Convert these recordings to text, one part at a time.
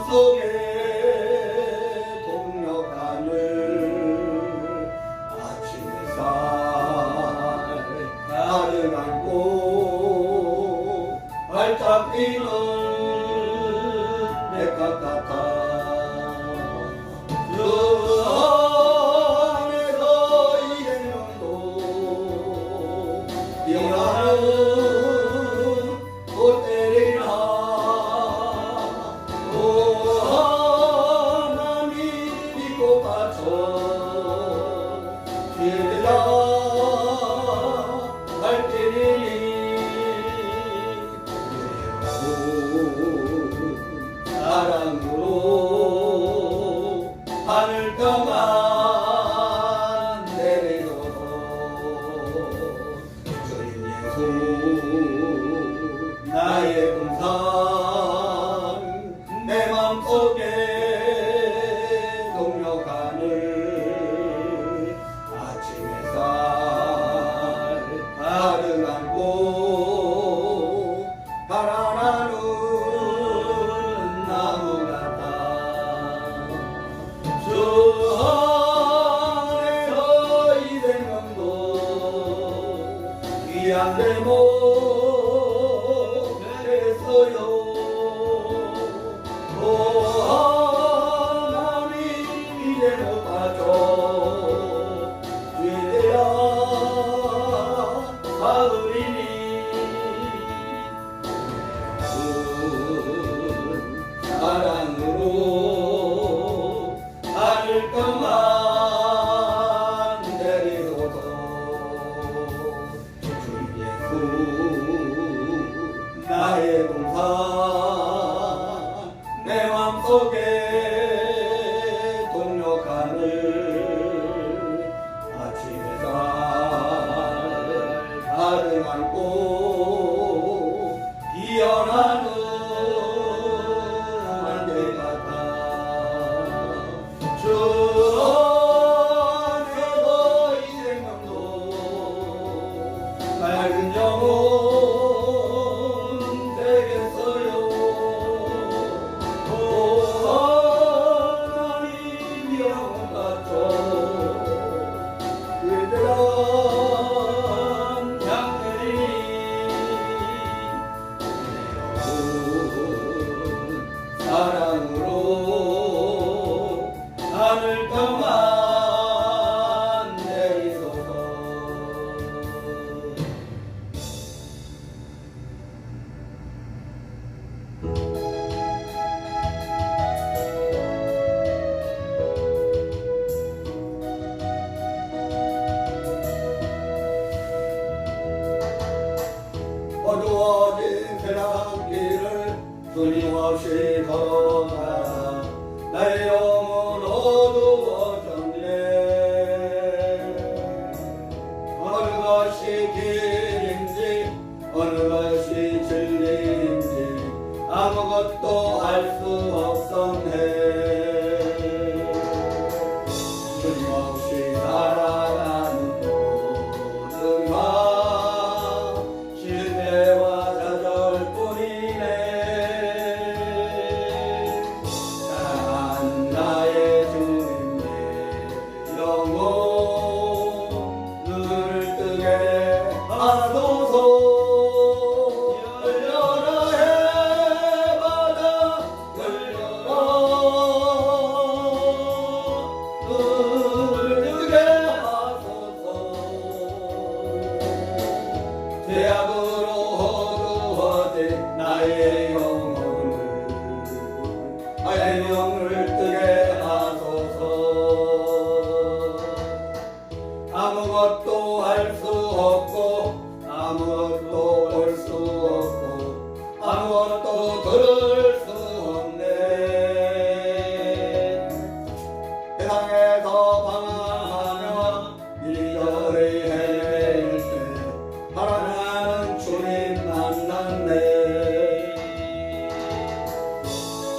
맘속에 동력하늘 아침 햇살 나를 안고 발짝 뛰는 내가 같아. 그 안에서 이행명도 피어나는 꽃들이나 오 하나님 믿고 바쳐 주들아 갈 길이니 사랑으로 하늘 평안 내리소서. 주님 예수 나의 동산 내 맘속에 동력하늘 아침 햇살 가득 안고 달아나는 나무 같아. 주 안에서 이 생명도 귀한 대목 됐어요. 오 하나님 이제 못 봐줘 주들아 가으리니 사랑으로 하늘 평안 내리소서. 주님 예수 나의 동산 내 맘속에 동력하늘 아침 햇살 가득 안고 피어나는 안개 같아. 주 안에서 이 생명도 맑은 영혼 되겠어요. 오 하나님 영혼 같죠 그들아 향내리니 사랑으로 하늘 평안 내리소서. 어두워진 새벽길을 끊임없이 걸어가다 나의 영혼 어두워졌네. 어느 것이 길인지 어느 것이 진리인지 아무것도 알 수 없었네. 끊임없이 살아가는 모든 실패와 좌절뿐이네. 사랑하는 나의 주님의 영혼 눈을 뜨게 하소서. 열려라 해바다 열려라 눈을 뜨게 하소서. 죄악으로 어두워진 나의 영혼을 나의 영을 뜨게 하소서. 아무것도 할 수 없고 아무것도 볼 수 없고 아무것도 들을 수 없네. 세상에서 방황하며 이리저리 헤매일 때 사랑하는 주님 만났네.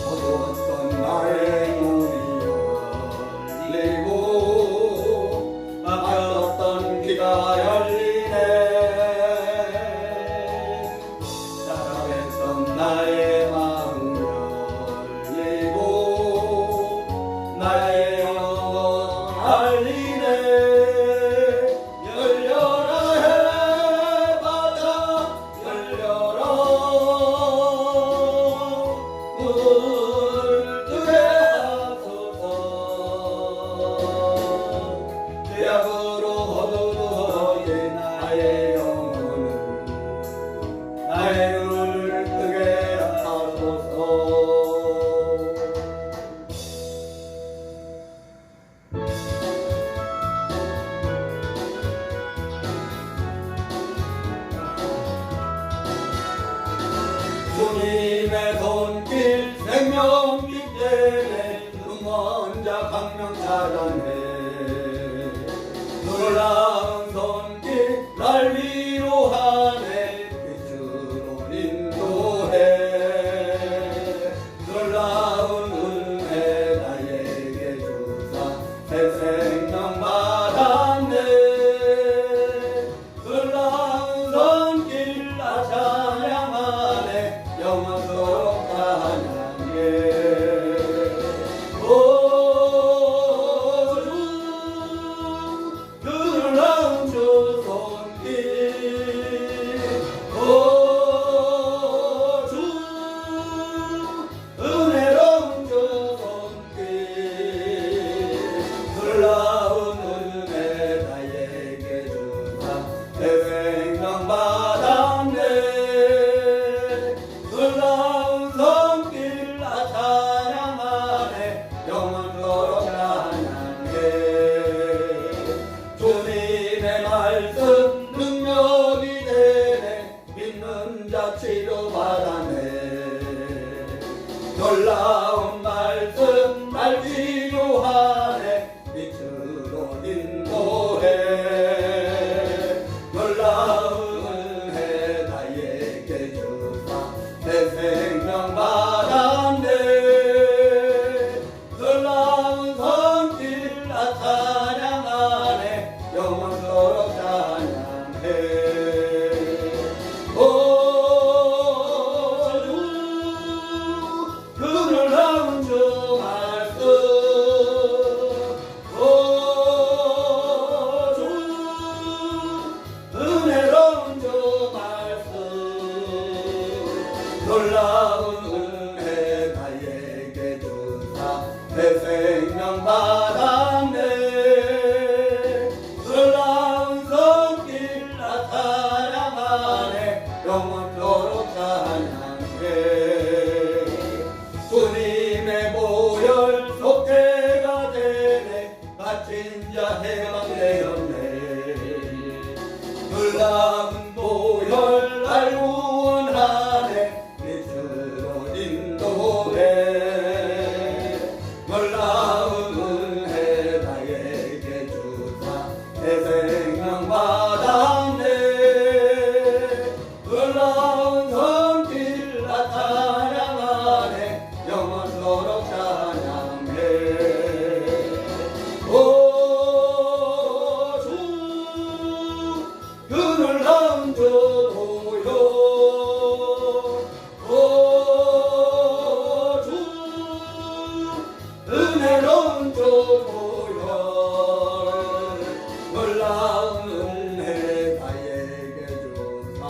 어두웠던 나의 광명 찾았네. 놀라운 손길 날 위로하네. 빛으로 인도해. 놀라운 은혜 나에게 주사 새 생명 받았네. 놀라운 손길 나 찬양하네. 영원토록 찬양해. 주님의 말씀 능력이 되네. 믿는 자 치료받았네. 놀라운 말씀 날 위로하네. 빛으로 인도해. 놀라운 은혜 나에게 주사 내 생명 받았네. 놀라운 손길 나 찬양하네. 영원토록 찬양해. 오 주 그 놀라운 주 말씀. 오 주 은혜로운 주 말씀. 놀라운 은혜 나에게 주사 내 생명 받았네. 영원토록 찬양해. 주님의 보혈 속죄가 되네. 갇힌 자 해방되었네. 놀라운 보혈 날 구원하네. 빛으로 인도해. 놀라운 은혜 나에게 주사 내 생명 받았네. 놀라운 손길 나 찬양하네. 영원토록 찬양해. 오 주 그 놀라운 주 보혈. 오 주 은혜로운 주 보혈. 놀라운 은혜 나에게 주사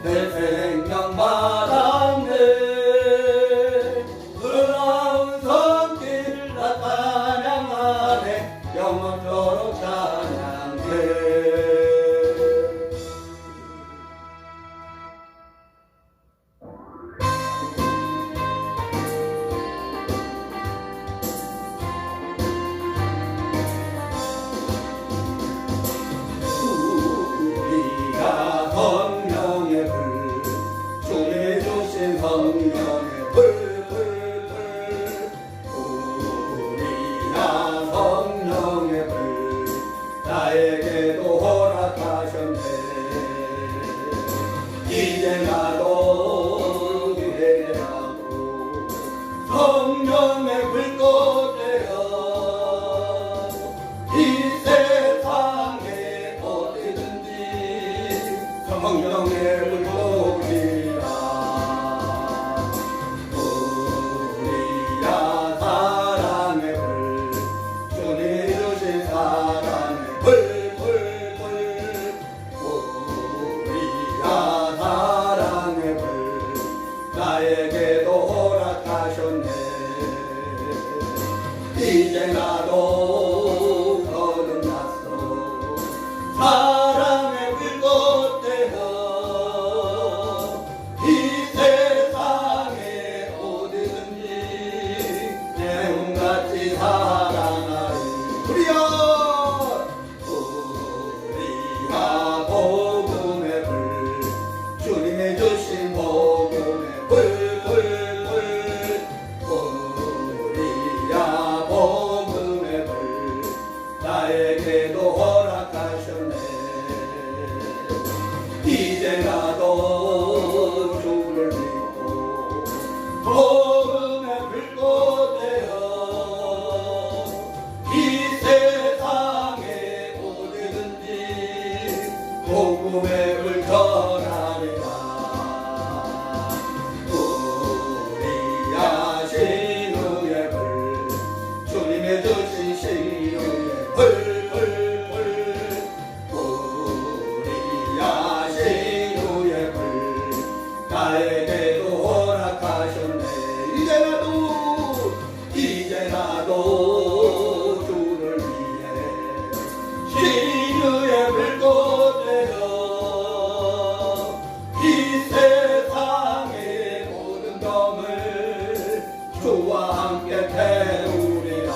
내 생명 받았네. 놀라운 손길 나 찬양하네. 영원토록 찬양해. 우리가 성령의 불, 주님이 주신 성령의 불, 우리가 성령의 불 나에게도 허락하셨네. 이제 나도 기대하고 성령의 불꽃 되어 이 세상에 어디든지 성령의 불꽃이라. 우리야 사랑의 불, 주님 주신 사랑의 불. 우리야 사랑의 불 나에게도 허락하셨네. 이제 나도 거듭났어. 사랑의 불꽃 되어 이 세상에 어디든지 내 몸같이 사랑하리. 우리야 복음의 불, 주님이 주신 복음의 불. 우리야 복음의 불 나도 주를 위해 신유의 불꽃 되어 이 세상의 모든 검을 주와 함께 태우리라.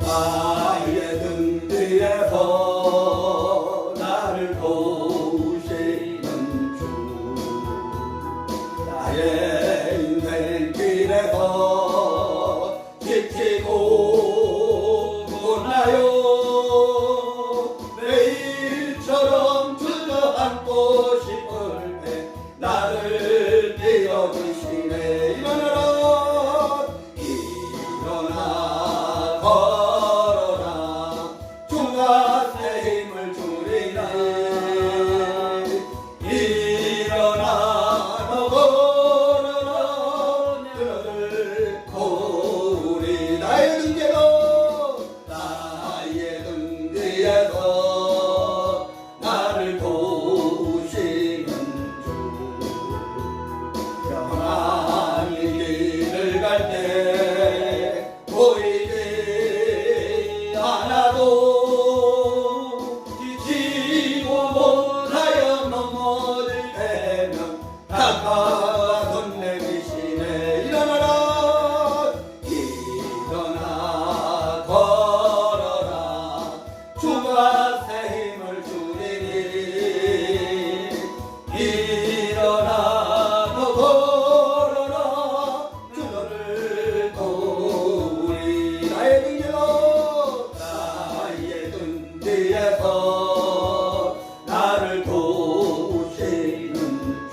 나의 등 뒤에서 나를 도우시는 주, 나의 인생길에서 지치고 보나요. 매일처럼 주저앉고 싶을 때 나를 띄워주시네. 일어나라 일어나 걸어라 주가 새 힘을 주리니. 일어나 너 걸어라 그를 도우리. 나의 등 뒤에서 나를 도우시는 주, 평안히 길을 갈 때 보이지 않아도 지치고 못하여 넘어질 때면 다가와 손 내미시네. 일어나라 일어나 걸어라 주가 새 힘을 주리니. 일어나 너 걸어라 주를 도우리. 나의 등 뒤에서 나를 도우시는 주,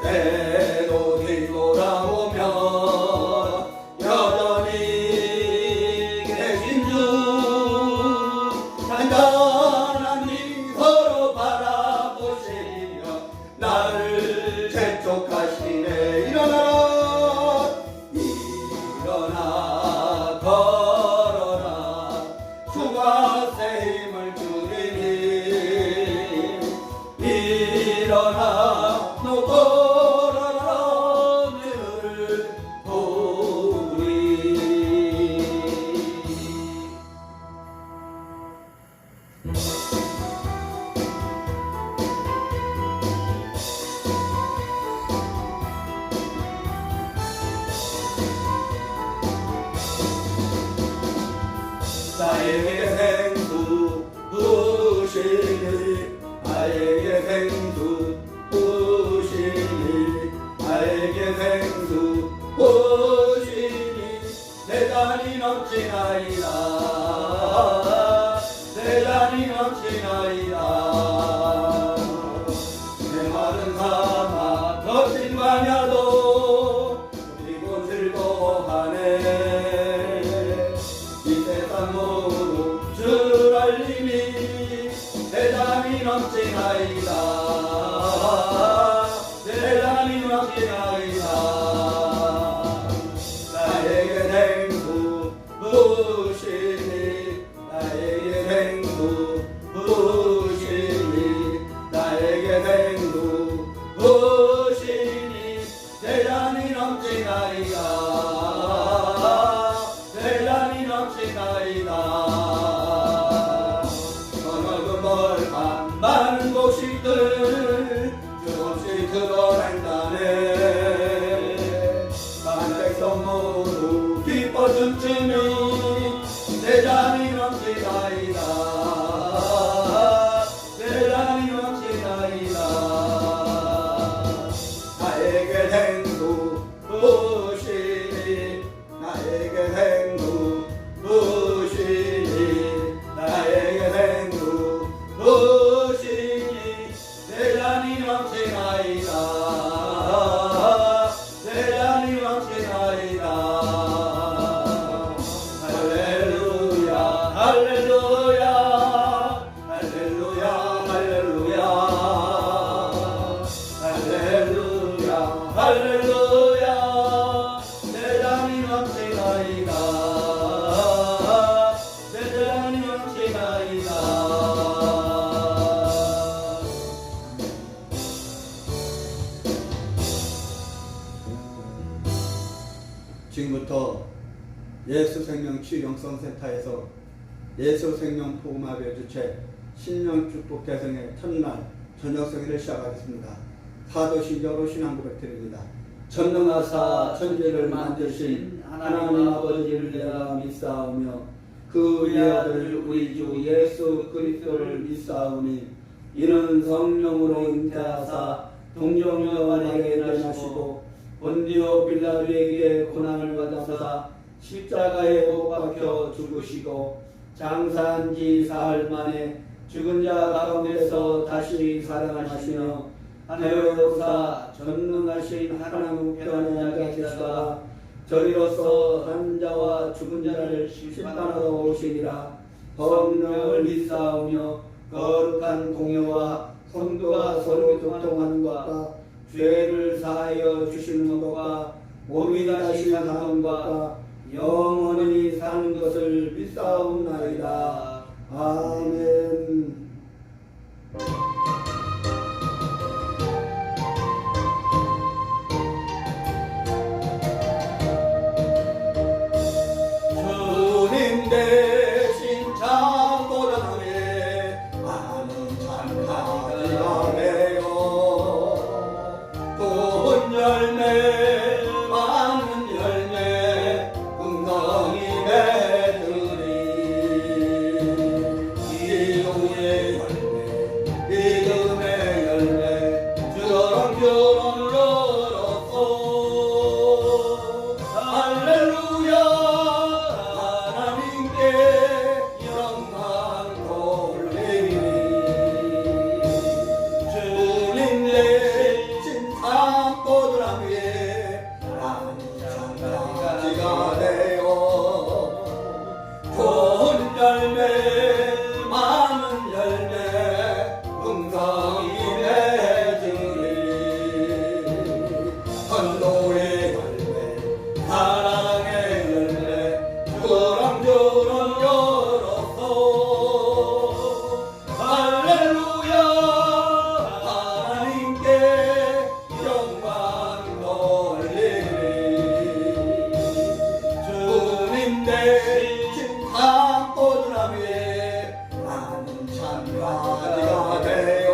때때로 뒤돌아보면 여전히 계신 주, 단단한 미소로 바라보시며 나를 재촉하시네. 일어나라 일어나 걸어라 주가 새 힘을 주리니. 일어나 너 걸어라 주를 도우리. 나에게 생수 부으시니 나에게 생수 부으시니 나에게 생수 부으시니 내 잔이 넘치나이다. 내 잔이 넘치나이다. 내 마른 사막 거친 광야도 그리고 즐거워하네. 이 세상 모두 주를 알리니 내 잔이 넘치나이다. 내 잔이 넘치나이다. 나에게 생수 부으시니 나에게 생수 부으시니 나에게 생수 부으시니 내 잔이 넘치나이다. 내 잔이 넘치나이다. 저 넓은 벌판 많은 곡식들 조금씩 드러낸다네. 많은 백성 모두 기뻐 춤추며 내 잔이 넘치나이다. 내 잔이 넘치나이다. 나에게 생수 부으시니 나에게 생수 부으시니 나에게 생수 부으시니 내 잔이 넘치나이다. 예수생명 치유영성센터에서 예수생명 복음화별 주최 신령축복 개성의 첫날 저녁성회를 시작하겠습니다. 사도신 여로신앙 고백드립니다. 전능하사 천지를 만드신 하나님 아버지를 내가 믿사오며 그 외아들 우리 주 예수 그리스도를 믿사오니 이는 성령으로 잉태하사 동정여호와에게 나시고 본디오 빌라도에게 고난을 받아사 십자가에 못 박혀 죽으시고 장사한 지 사흘 만에 죽은 자 가운데서 다시 살아나시며 하늘로사 전능하신 하나님 우편에 앉으시다가 저리로서 산 자와 죽은 자를 심판하러 오시니라. 성령을 믿사오며 거룩한 공예와 성도가 서로 교통하는 것과 죄를 사하여 주시는 것과 몸이 다시 사는 것과 영원히 사는 것을 믿사옵나이다. 아멘. 주님 대신 참보다 위에 많은 찬가가 되어 좋은 열매 많은 열매 긍정이 맺으리. 기도의 열매 믿음의 열매 주렁주렁 열었소. 할렐루야 하나님께 영광 돌리리. 주님 대신 참보드라 위에 많은 장가지가 되어 좋은 열매 많은 열매 긍정이 맺으리. 선도의 열매 사랑의 열매 주렁주렁 열었소. 할렐루야 하나님께 영광 돌리리. 주님 대신 참보드라 위에 많은 찬가지가 되어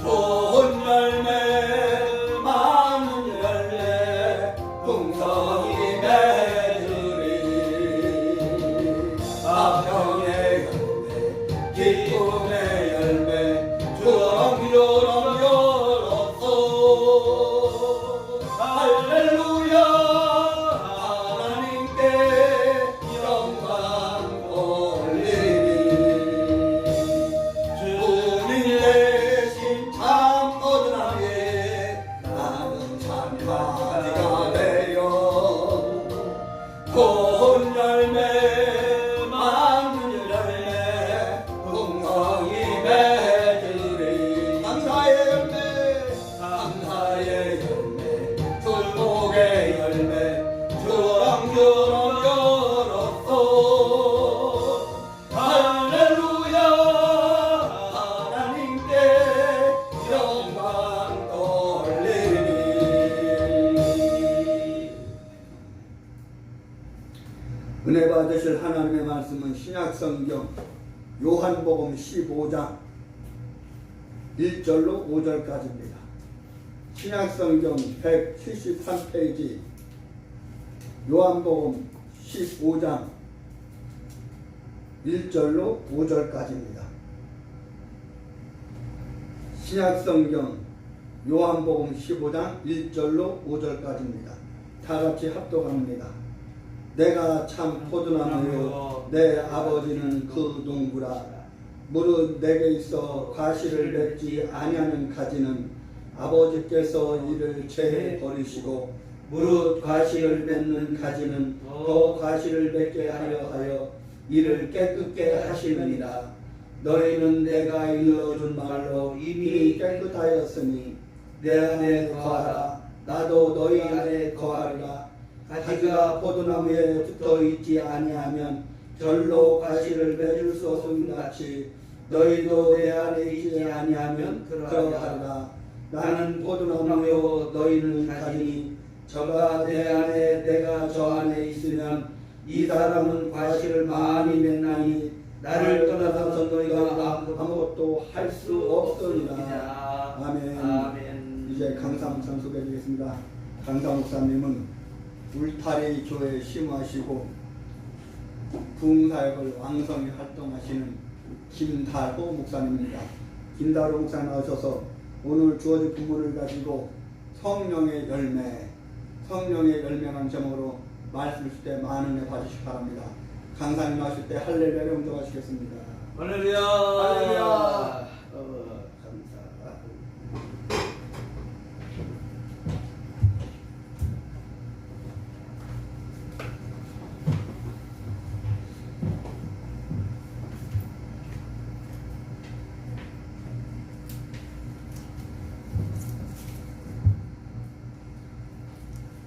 좋은 열매 많은 열매 풍성이 맺으리. 화평의 열매 기쁨의 열매 주렁주렁 열었소. 할렐루야 하나님께 영광 돌리리. 주님 대신 참보드라 위에 나는 참가지가 되어 좋은 열매 많은 열매 풍성이 맺으리. 감사의 열매 감사의 열매 축복의 열매 주렁주렁 열었소. 할렐루야 하나님께 영광 돌리리. 은혜 받으실 하나님의 말씀은 신약성경 요한복음 15장 1절로 5절까지입니다. 신약성경 173페이지 요한복음 15장 1절로 5절까지입니다. 신약성경 요한복음 15장 1절로 5절까지입니다. 다같이 합독합니다. 내가 참 포도나무요 내 아버지는 그 농부라. 무릇 내게 있어 과실을 맺지 아니하는 가지는 아버지께서 이를 채해 버리시고 무릇 과실을 맺는 가지는 더 과실을 맺게 하여 이를 깨끗게 하시느니라. 너희는 내가 일러준 말로 이미 깨끗하였으니 내 안에 거하라. 나도 너희 안에 거하리라. 가지가 포도나무에 붙어 있지 아니하면 절로 가시를 맺을 수 없음 같이 너희도 내 안에 있지 아니하면 그러하리라. 나는 포도나무요 너희는 가지니 저가 내 안에 내가 저 안에 있으면 이 사람은 과실을 많이 맺나니 나를 떠나서 너희가 아무것도 할 수 없으리라. 아멘. 아멘. 이제 강사 목사 소개해드리겠습니다. 강사 목사님은 울타리 교회에 심하시고 부흥사역을 왕성히 활동하시는 김달호 목사님입니다. 김달호 목사님 나오셔서 오늘 주어진 부문을 가지고 성령의 열매라는 제목으로 말씀을 줄 때 많은 은혜 받으시기 바랍니다. 강사님 나오실 때 할렐루야 영접하시겠습니다. 할렐루야. 할렐루야. 감사.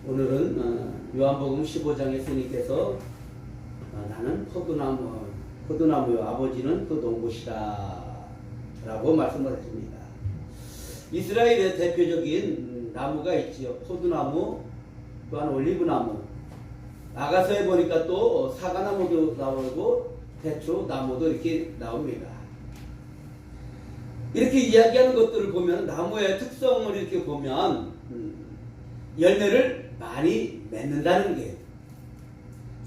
오늘은 요한복음 15장에 예수님께서 나는 포도나무요 아버지는 그 농부시다 라고 말씀을 해줍니다. 이스라엘의 대표적인 나무가 있지요. 포도나무, 또한 올리브나무, 아가서에 보니까 또 사과나무도 나오고 대추나무도 이렇게 나옵니다. 이렇게 이야기하는 것들을 보면 나무의 특성을 이렇게 보면 열매를 많이 맺는다는 게,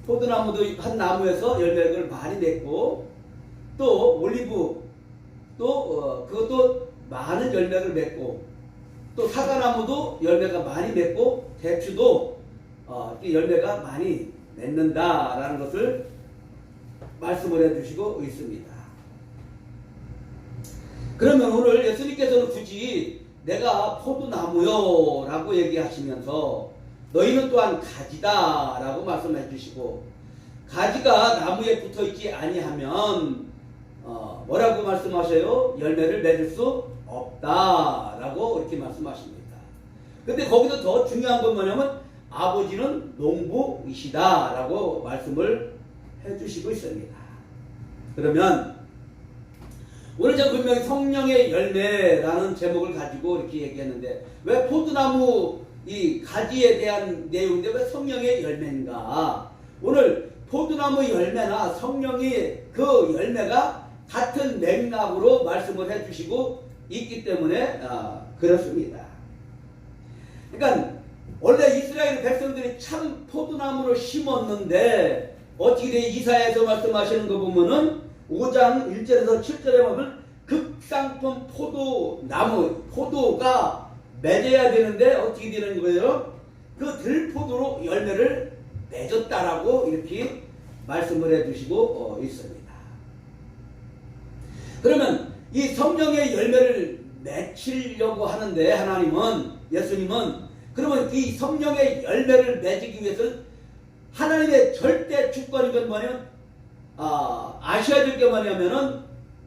포도나무도 한 나무에서 열매를 많이 맺고, 또 올리브 또 그것도 많은 열매를 맺고, 또 사과나무도 열매가 많이 맺고, 대추도 열매가 많이 맺는다라는 것을 말씀을 해주시고 있습니다. 그러면 오늘 예수님께서는 굳이 내가 포도나무요 라고 얘기하시면서 너희는 또한 가지다 라고 말씀해 주시고, 가지가 나무에 붙어있지 아니하면 뭐라고 말씀하셔요? 열매를 맺을 수 없다 라고 이렇게 말씀하십니다. 근데 거기서 더 중요한 건 뭐냐면 아버지는 농부이시다 라고 말씀을 해 주시고 있습니다. 그러면 오늘 제가 분명히 성령의 열매라는 제목을 가지고 이렇게 얘기했는데, 왜 포도나무 이 가지에 대한 내용인데 왜 성령의 열매인가? 오늘 포도나무 열매나 성령의 그 열매가 같은 맥락으로 말씀을 해주시고 있기 때문에 그렇습니다. 그러니까 원래 이스라엘 백성들이 참 포도나무를 심었는데 어떻게 돼? 이사야에서 말씀하시는 거 보면은 5장 1절에서 7절에 보면 극상품 포도나무, 포도가 맺어야 되는데 어떻게 되는 거예요? 그 들포도로 열매를 맺었다라고 이렇게 말씀을 해주시고 있습니다. 그러면 이 성령의 열매를 맺히려고 하는데 하나님은, 예수님은, 그러면 이 성령의 열매를 맺기 위해서는 하나님의 절대 주권이건 뭐냐면 아셔야 될 게 뭐냐면은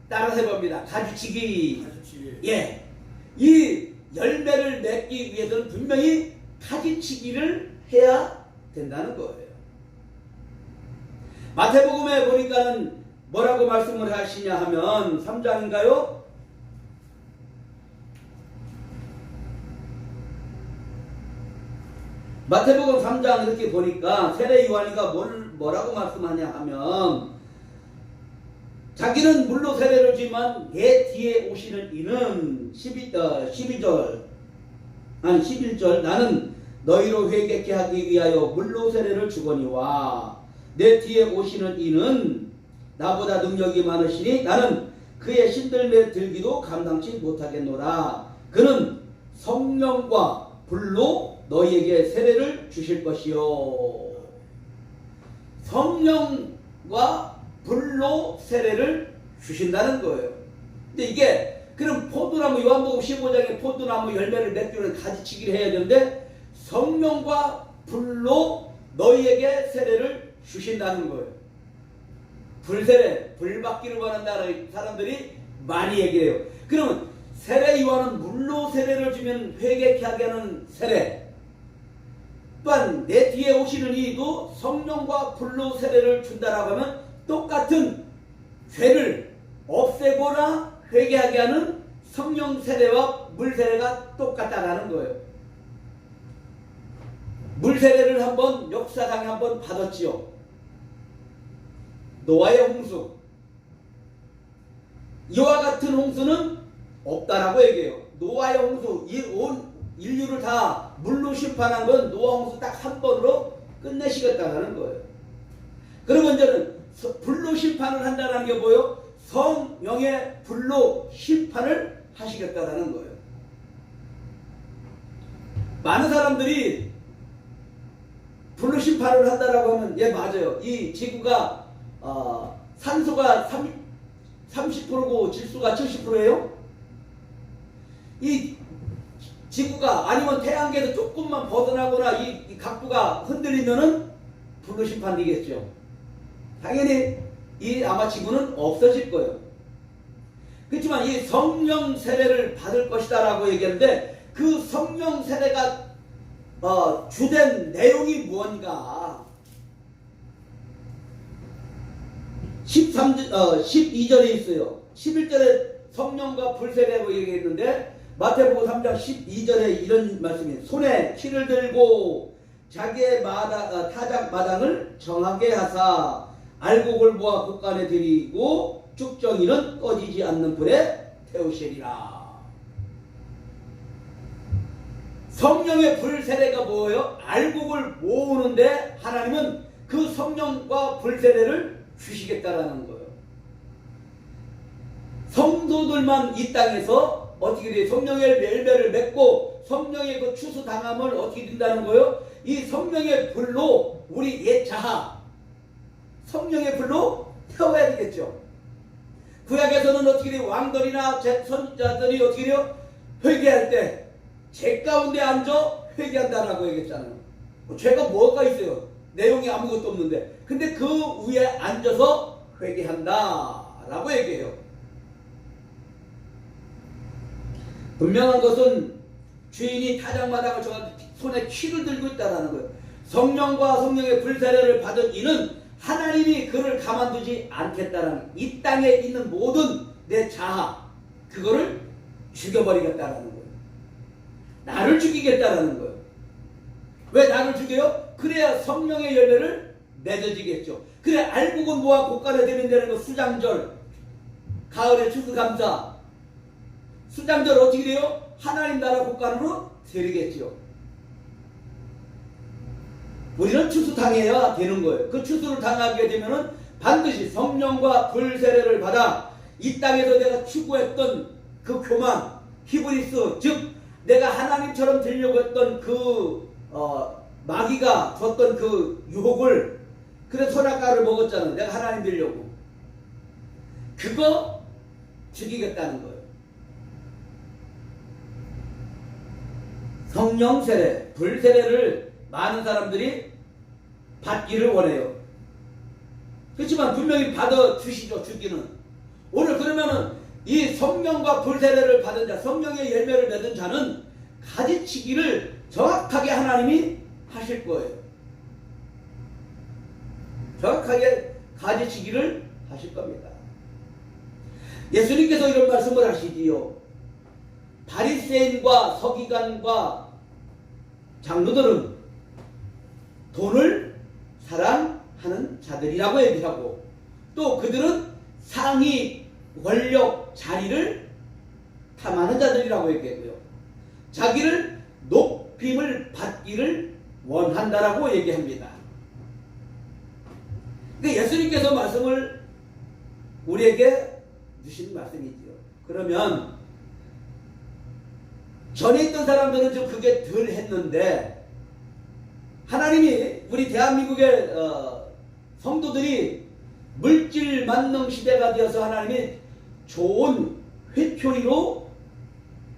따라서 해봅니다. 가지치기. 예. 이 열매를 맺기 위해서는 분명히 가지치기를 해야 된다는 거예요. 마태복음에 보니까는 뭐라고 말씀을 하시냐 하면 3장인가요? 마태복음 3장 이렇게 보니까 세례 요한이가 뭐라고 말씀하냐 하면, 자기는 물로 세례를 주지만 내 뒤에 오시는 이는 11절 나는 너희로 회개케 하기 위하여 물로 세례를 주거니와 내 뒤에 오시는 이는 나보다 능력이 많으시니 나는 그의 신들매 들기도 감당치 못하겠노라. 그는 성령과 불로 너희에게 세례를 주실 것이요. 성령과 불로 세례를 주신다는 거예요. 근데 이게 그럼 포도나무, 요한복음 15장에 포도나무 열매를 맺기 위해 가지치기를 해야 되는데 성령과 불로 너희에게 세례를 주신다는 거예요. 불세례, 불받기를 원한다는 사람들이 많이 얘기해요. 그러면 세례 요한은 물로 세례를 주면 회개케 하게 하는 세례, 또한 내 뒤에 오시는 이도 성령과 불로 세례를 준다라고 하면 똑같은 죄를 없애거나 회개하게 하는 성령 세례와 물 세례가 똑같다라는 거예요. 물세례를 한번 역사상에 한번 받았지요. 노아의 홍수. 이와 같은 홍수는 없다라고 얘기해요. 노아의 홍수, 온 인류를 다 물로 심판한 건 노아 홍수 딱 한 번으로 끝내시겠다는 거예요. 그러면 이제는 불로 심판을 한다는 게 뭐예요? 성령의 불로 심판을 하시겠다라는 거예요. 많은 사람들이 불로 심판을 한다라고 하면 예 맞아요. 이 지구가 산소가 30%고 질소가 70%예요. 이 지구가 아니면 태양계에서 조금만 벗어나거나 이 각부가 흔들리면은 불로 심판되겠죠. 당연히 이 아마 지구는 없어질 거예요. 그렇지만 이 성령 세례를 받을 것이다라고 얘기했는데 그 성령 세례가 주된 내용이 무언가 12절에 있어요. 11절에 성령과 불세례라고 얘기했는데 마태복음 3장 12절에 이런 말씀이 손에 키를 들고 자기의 타작 마당을 정하게 하사 알곡을 모아 곳간에 들이고 쭉정이는 꺼지지 않는 불에 태우시리라. 성령의 불세례가 뭐예요? 알곡을 모으는데 하나님은 그 성령과 불세례를 주시겠다라는 거예요. 성도들만 이 땅에서 어떻게 돼요? 성령의 열매를 맺고 성령의 그 추수당함을 어떻게 된다는 거예요? 이 성령의 불로 우리 옛 자아 성령의 불로 태워야 되겠죠. 구약에서는 어떻게 돼요? 왕들이나 선지자들이 어떻게 돼요? 회개할 때 죄 가운데 앉아 회개한다라고 얘기했잖아요. 죄가 뭐가 있어요? 내용이 아무것도 없는데 근데 그 위에 앉아서 회개한다라고 얘기해요. 분명한 것은 주인이 타작마당을 정하고 손에 키를 들고 있다는 거예요. 성령과 성령의 불세례를 받은 이는 하나님이 그를 가만두지 않겠다는 이 땅에 있는 모든 내 자아 그거를 죽여버리겠다는 거예요. 나를 죽이겠다는 거예요. 왜 나를 죽여요? 그래야 성령의 열매를 맺어지겠죠. 그래 알곡은 모아 곳간에 들인다는 거 수장절 가을에 추수감사 수장절 어떻게 돼요? 하나님 나라 곳간으로 세리겠죠. 우리는 추수당해야 되는 거예요. 그 추수를 당하게 되면은 반드시 성령과 불세례를 받아 이 땅에서 내가 추구했던 그 교만 히브리스 즉 내가 하나님처럼 되려고 했던 그 마귀가 줬던 그 유혹을 그래서 선악과를 먹었잖아요. 내가 하나님 되려고 그거 죽이겠다는 거예요. 성령 세례, 불세례를 많은 사람들이 받기를 원해요. 그렇지만 분명히 받아 주시죠. 주기는. 오늘 그러면은 이 성령과 불세례를 받은 자, 성령의 열매를 맺은 자는 가지치기를 정확하게 하나님이 하실 거예요. 정확하게 가지치기를 하실 겁니다. 예수님께서 이런 말씀을 하시지요. 바리새인과 서기관과 장로들은 돈을 사랑하는 자들이라고 얘기하고 또 그들은 상위 권력 자리를 탐하는 자들이라고 얘기했고요. 자기를 높임을 받기를 원한다라고 얘기합니다. 근데 예수님께서 말씀을 우리에게 주신 말씀이지요. 그러면 전에 있던 사람들은 좀 그게 덜 했는데 하나님이 우리 대한민국의 성도들이 물질 만능 시대가 되어서 하나님이 좋은 회초리로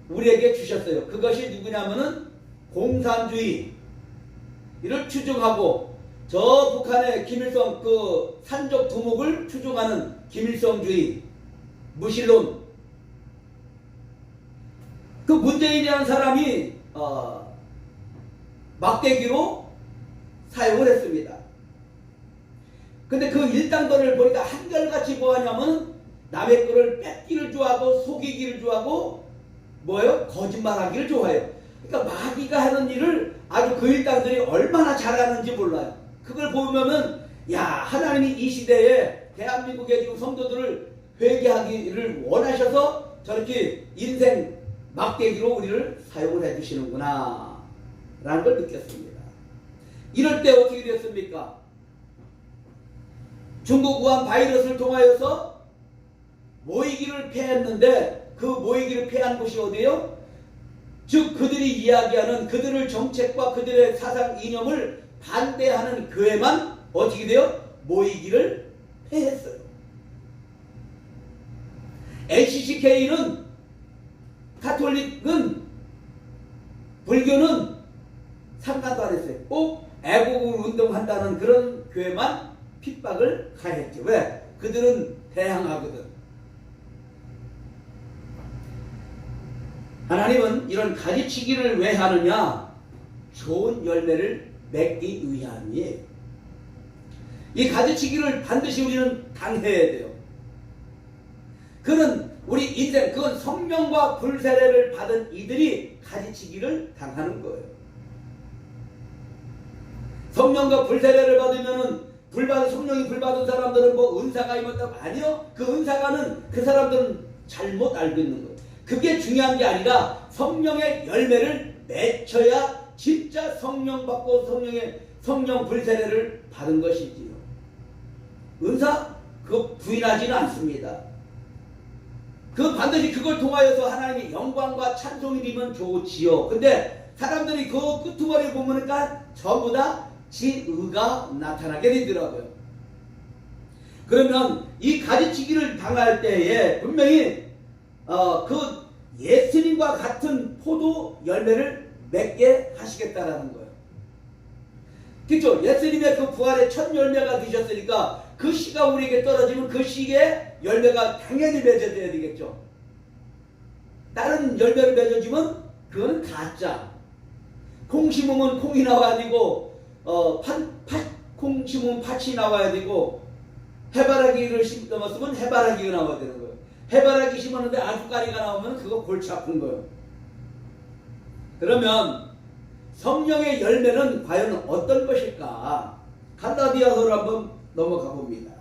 우리에게 주셨어요. 그것이 누구냐면은 공산주의 이를 추종하고 저 북한의 김일성 그 산적 두목을 추종하는 김일성주의 무신론 그 문재인이라는 사람이 막대기로 사용을 했습니다. 근데 그 일당들을 보니까 한결같이 뭐하냐면 남의 거를 뺏기를 좋아하고 속이기를 좋아하고 뭐예요? 거짓말하기를 좋아해요. 그러니까 마귀가 하는 일을 아주 그 일당들이 얼마나 잘하는지 몰라요. 그걸 보면은 야, 하나님이 이 시대에 대한민국의 지금 성도들을 회개하기를 원하셔서 저렇게 인생 막대기로 우리를 사용을 해주시는구나 라는 걸 느꼈습니다. 이럴 때 어떻게 됐습니까? 중국 우한 바이러스를 통하여서 모이기를 폐했는데 그 모이기를 폐한 곳이 어디예요? 즉 그들이 이야기하는 그들의 정책과 그들의 사상 이념을 반대하는 교회만 어떻게 돼요? 모이기를 폐했어요. LCCK는 가톨릭은 불교는 상관도 안 했어요. 꼭 애국을 운동한다는 그런 교회만 핍박을 가했죠. 왜? 그들은 대항하거든. 하나님은 이런 가지치기를 왜 하느냐? 좋은 열매를 맺기 위함이에요. 이 가지치기를 반드시 우리는 당해야 돼요. 그는 우리 인생, 그건 성령과 불세례를 받은 이들이 가지치기를 당하는 거예요. 성령과 불세례를 받으면은 성령이 불받은 사람들은 뭐 은사가 임했다고 아니요. 그 은사가는 그 사람들은 잘못 알고 있는 거예요. 그게 중요한 게 아니라 성령의 열매를 맺혀야 진짜 성령 받고 성령 불세례를 받은 것이지요. 은사? 그거 부인하지는 않습니다. 그 반드시 그걸 통하여서 하나님의 영광과 찬송이 되면 좋지요. 근데 사람들이 그 끄트머리를 보니까 전부 다 지의가 나타나게 되더라고요. 그러면 이 가지치기를 당할 때에 분명히 그 예수님과 같은 포도 열매를 맺게 하시겠다라는 거예요. 그렇죠? 예수님의 그 부활의 첫 열매가 되셨으니까 그 씨가 우리에게 떨어지면 그 씨의 열매가 당연히 맺어져야 되겠죠. 다른 열매를 맺어주면 그건 가짜. 콩 심으면 콩이 나와야 되고 콩 심으면 팥이 나와야 되고 해바라기를 심었으면 해바라기가 나와야 되는 거예요. 해바라기 심었는데 아주까리가 나오면 그거 골치 아픈 거예요. 그러면 성령의 열매는 과연 어떤 것일까? 갈라디아서로 한번 넘어가 봅니다.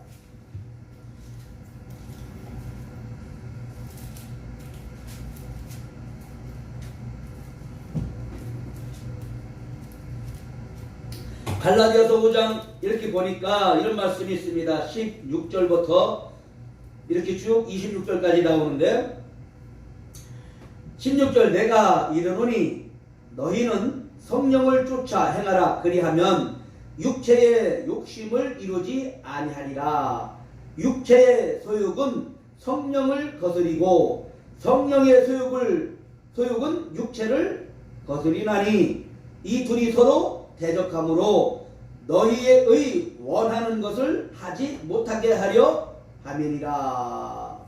갈라디아서 5장 이렇게 보니까 이런 말씀이 있습니다. 16절부터 이렇게 쭉 26절까지 나오는데 16절 내가 이르노니 너희는 성령을 쫓아 행하라 그리하면 육체의 욕심을 이루지 아니하리라. 육체의 소욕은 성령을 거스리고 성령의 소욕은 육체를 거스리나니 이 둘이 서로 대적하므로 너희의 원하는 것을 하지 못하게 하려 함이니라.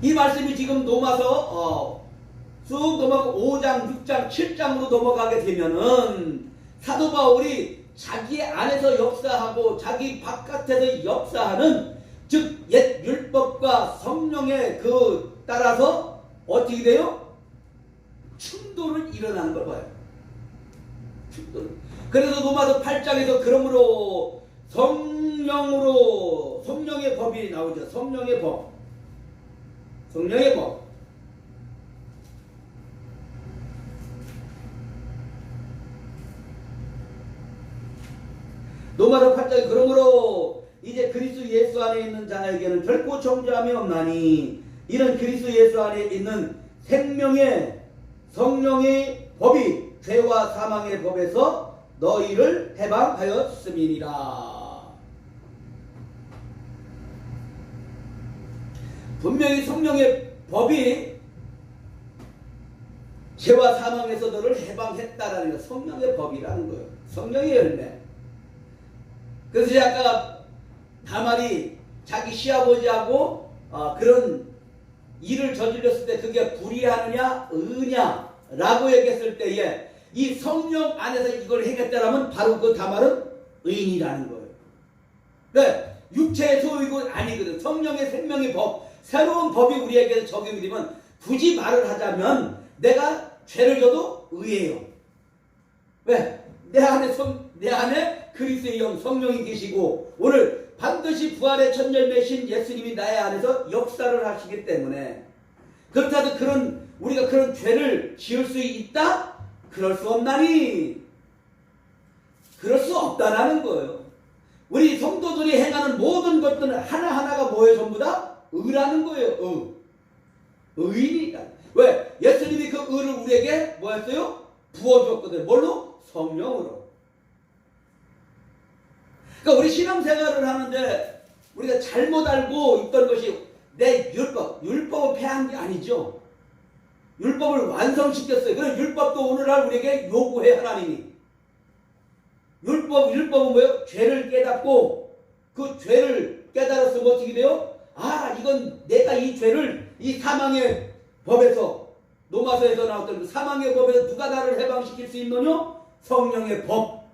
이 말씀이 지금 넘어서 쑥 넘어가고 5장, 6장, 7장으로 넘어가게 되면은 사도 바울이 자기 안에서 역사하고 자기 바깥에서 역사하는 즉 옛 율법과 성령의 그 따라서 어떻게 돼요? 충돌을 일어나는 걸 봐요. 충돌. 그래서 로마서 8장에서 그러므로 성령의 법이 나오죠. 성령의 법. 로마서 8장에 그러므로 이제 그리스도 예수 안에 있는 자에게는 결코 정죄함이 없나니 이는 그리스도 예수 안에 있는 생명의 성령의 법이 죄와 사망의 법에서 너희를 해방하였음이니라. 분명히 성령의 법이 죄와 사망에서 너를 해방했다라는 거, 성령의 법이라는 거예요. 성령의 열매. 그래서 아까 다말이 자기 시아버지하고 그런 일을 저질렀을 때 그게 불의하느냐 의냐라고 얘기했을 때에 이 성령 안에서 이걸 해겠다라면 바로 그 다말은 의인이라는 거예요. 그러니까 육체의 소유가 아니거든. 성령의 생명의 법, 새로운 법이 우리에게 적용이 되면 굳이 말을 하자면 내가 죄를 져도 의예요. 왜? 내 안에 그리스도의 영 성령이 계시고 오늘 반드시 부활의 첫 열매신 예수님이 나의 안에서 역사를 하시기 때문에 그렇다고 우리가 그런 죄를 지을 수 있다? 그럴 수 없나니? 그럴 수 없다라는 거예요. 우리 성도들이 행하는 모든 것들은 하나하나가 뭐예요? 전부 다 의라는 거예요. 의인이다. 왜? 예수님이 그 의를 우리에게 뭐였어요? 부어주었거든요. 뭘로? 성령으로. 그러니까 우리 신앙생활을 하는데 우리가 잘못 알고 있던 것이 내 율법은 폐한 게 아니죠. 율법을 완성시켰어요. 그럼 율법도 오늘날 우리에게 요구해 하나님이. 율법은 뭐예요? 죄를 깨닫고 그 죄를 깨달았으면 어떻게 돼요? 이건 내가 이 죄를 이 사망의 법에서 로마서에서 나왔던 그 사망의 법에서 누가 나를 해방시킬 수 있느냐? 성령의 법.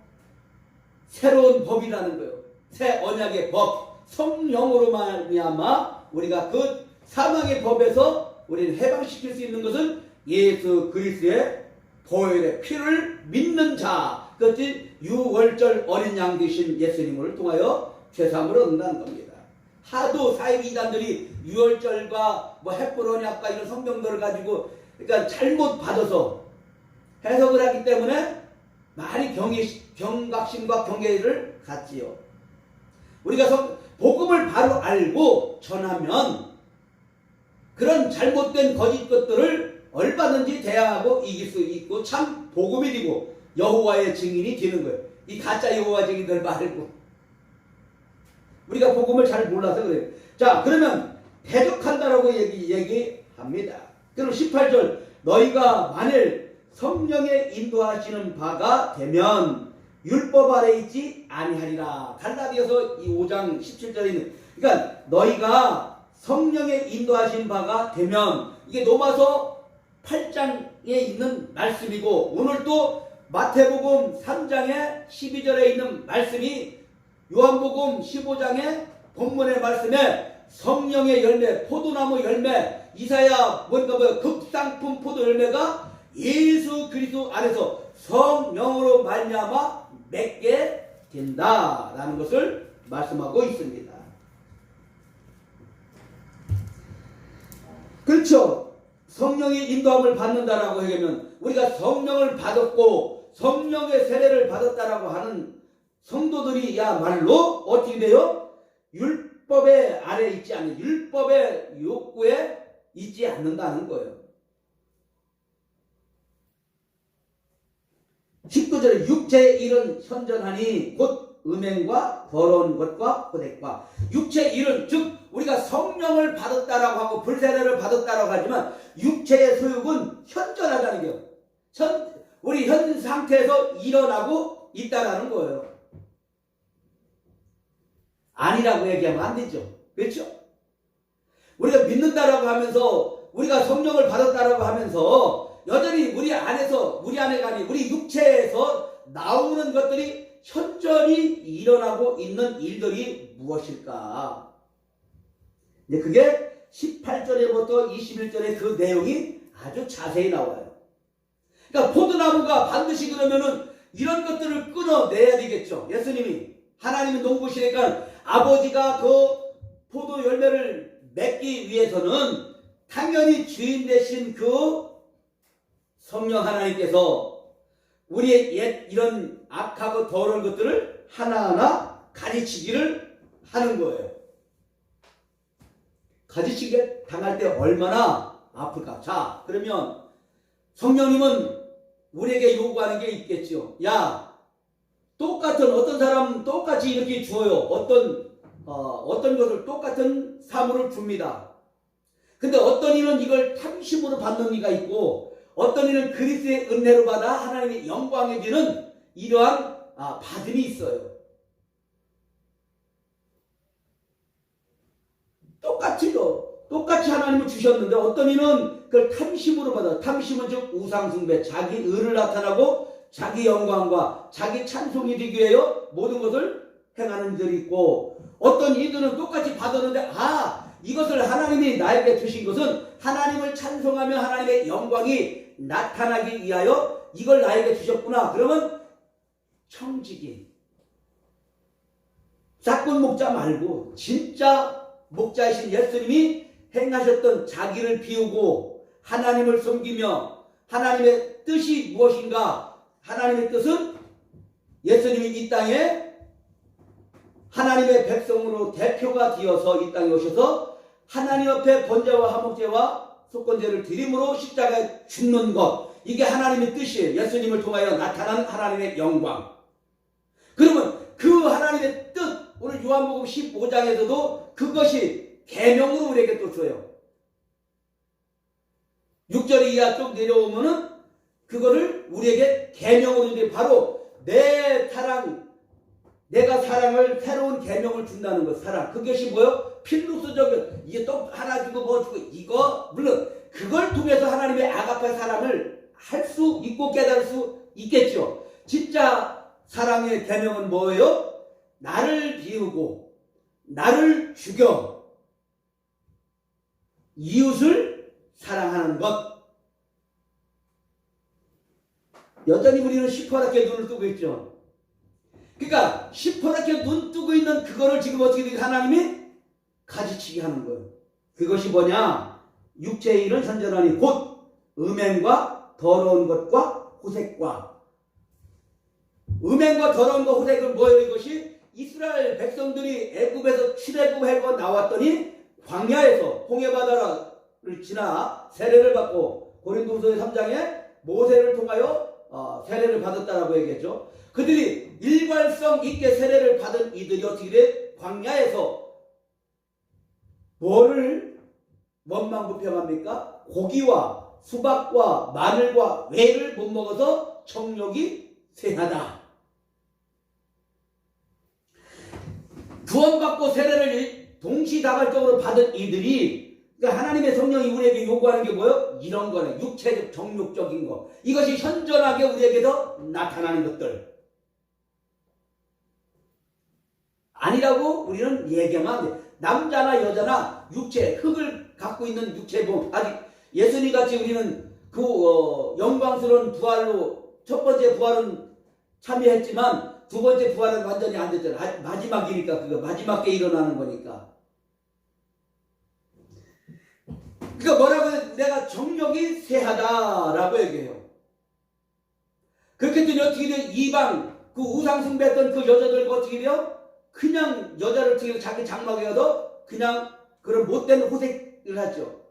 새로운 법이라는 거예요. 새 언약의 법. 성령으로 말미암아 우리가 그 사망의 법에서 우리를 해방시킬 수 있는 것은 예수 그리스도의 보혈의 피를 믿는 자. 그것이 유월절 어린 양 되신 예수님을 통하여 죄사함을 얻는다는 겁니다. 하도 사이비단들이 유월절과 햇불언약과 이런 성경들을 가지고 그러니까 잘못 받아서 해석을 하기 때문에 많이 경각심과 경계를 갖지요. 우리가 복음을 바로 알고 전하면 그런 잘못된 거짓 것들을 얼마든지 대항하고 이길 수 있고 참 복음이 되고 여호와의 증인이 되는 거예요. 이 가짜 여호와 증인들 말고 우리가 복음을 잘 몰라서 그래요. 자, 그러면 대적한다라고 얘기합니다. 그럼 18절 너희가 만일 성령의 인도하시는 바가 되면 율법 아래 있지 아니하리라. 갈라디아서 5장 17절에 있는 그러니까 너희가 성령의 인도하신 바가 되면 이게 로마서 8장에 있는 말씀이고 오늘 또 마태복음 3장에 12절에 있는 말씀이 요한복음 15장의 본문의 말씀에 성령의 열매, 포도나무 열매, 이사야 극상품 포도 열매가 예수 그리스도 안에서 성령으로 말미암아 맺게 된다라는 것을 말씀하고 있습니다. 그렇죠. 성령의 인도함을 받는다라고 하면 우리가 성령을 받았고 성령의 세례를 받았다라고 하는 성도들이야말로 어떻게 돼요? 율법의 아래 있지 않는 율법의 욕구에 있지 않는다는 거예요. 19절에 육체의 일은 현전하니 곧 음행과 더러운 것과 호색과 육체의 일은 즉 우리가 성령을 받았다라고 하고 불세례를 받았다라고 하지만 육체의 소욕은 현전하다는 거예요. 우리 현 상태에서 일어나고 있다라는 거예요. 아니라고 얘기하면 안 되죠. 그렇죠? 우리가 믿는다라고 하면서 우리가 성령을 받았다라고 하면서 여전히 우리 안에가 아닌 우리 육체에서 나오는 것들이 현저히 일어나고 있는 일들이 무엇일까? 그게 18절에부터 21절의 그 내용이 아주 자세히 나와요. 그러니까 포도나무가 반드시 그러면은 이런 것들을 끊어내야 되겠죠. 예수님이 하나님이 농부시니까 아버지가 그 포도 열매를 맺기 위해서는 당연히 주인 되신 그 성령 하나님께서 우리의 옛 이런 악하고 더러운 것들을 하나하나 가르치기를 하는 거예요. 가르치게 당할 때 얼마나 아플까? 자, 그러면 성령님은 우리에게 요구하는 게 있겠죠. 야, 어떤 사람 똑같이 이렇게 줘요. 어떤 것을 똑같은 사물을 줍니다. 근데 어떤 이는 이걸 탐심으로 받는 이가 있고 어떤 이는 그리스도의 은혜로 받아 하나님의 영광에 드는 이러한 받음이 있어요. 똑같이 하나님을 주셨는데 어떤 이는 그걸 탐심으로 받아. 탐심은 즉 우상숭배, 자기 의를 나타나고 자기 영광과 자기 찬송이 되기 위하여 모든 것을 행하는 이들이 있고 어떤 이들은 똑같이 받았는데 이것을 하나님이 나에게 주신 것은 하나님을 찬송하며 하나님의 영광이 나타나기 위하여 이걸 나에게 주셨구나. 그러면 청지기, 짝꿍 목자 말고 진짜 목자이신 예수님이 행하셨던 자기를 비우고 하나님을 섬기며 하나님의 뜻이 무엇인가? 하나님의 뜻은 예수님이 이 땅에 하나님의 백성으로 대표가 되어서 이 땅에 오셔서 하나님 앞에 번제와 화목제와 속건제를 드림으로 십자가에 죽는 것, 이게 하나님의 뜻이에요. 예수님을 통하여 나타난 하나님의 영광. 그러면 그 하나님의 뜻, 오늘 요한복음 15장에서도 그것이 계명으로 우리에게 또 줘요. 6절 이하 쭉 내려오면은 그거를 우리에게 계명으로 이제 바로 내 사랑, 내가 사랑을 새로운 계명을 준다는 것. 사랑, 그것이 뭐요? 필로스적인, 이게 또 하나 주고 뭐 주고, 이거 물론 그걸 통해서 하나님의 아가페 사랑을 할 수 있고 깨달을 수 있겠죠. 진짜 사랑의 계명은 뭐예요? 나를 비우고 나를 죽여 이웃을 사랑하는 것. 여전히 우리는 시퍼렇게 눈을 뜨고 있죠. 그러니까 시퍼렇게 눈 뜨고 있는 그거를 지금 어떻게 되게 하나님이 가지치게 하는 거예요. 그것이 뭐냐? 육체의 일은 현전하니 곧 음행과 더러운 것과 호색과. 음행과 더러운 것, 호색은 뭐예요? 이것이 이스라엘 백성들이 애굽에서 출애굽하고 나왔더니 광야에서 홍해바다를 지나 세례를 받고 고린도후서 3장에 모세를 통하여 세례를 받았다라고 얘기했죠. 그들이 일관성 있게 세례를 받은 이들이 어떻게 돼? 광야에서 뭐를 원망부평합니까? 고기와 수박과 마늘과 회를 못 먹어서 정욕이 쇠하다. 구원받고 세례를 동시다발적으로 받은 이들이, 그러니까 하나님의 성령이 우리에게 요구하는 게 뭐예요? 이런 거네. 육체적 정욕적인 거. 이것이 현존하게 우리에게서 나타나는 것들. 아니라고 우리는 얘기하면 안 돼. 남자나 여자나 육체, 흙을 갖고 있는 육체 몸, 아직 예수님 같이 우리는 그 영광스러운 부활로 첫 번째 부활은 참여했지만 두 번째 부활은 완전히 안 됐잖아. 마지막이니까, 그거 마지막에 일어나는 거니까. 그러니까 뭐라고 해요? 내가 정욕이 쇠하다라고 얘기해요. 그렇게 했더니 어떻게 돼요? 이방 그 우상숭배했던 그 여자들과 어떻게 돼요? 그냥 여자를 어떻게 자기 장막에 가도 그냥 그런 못된 호색을 하죠.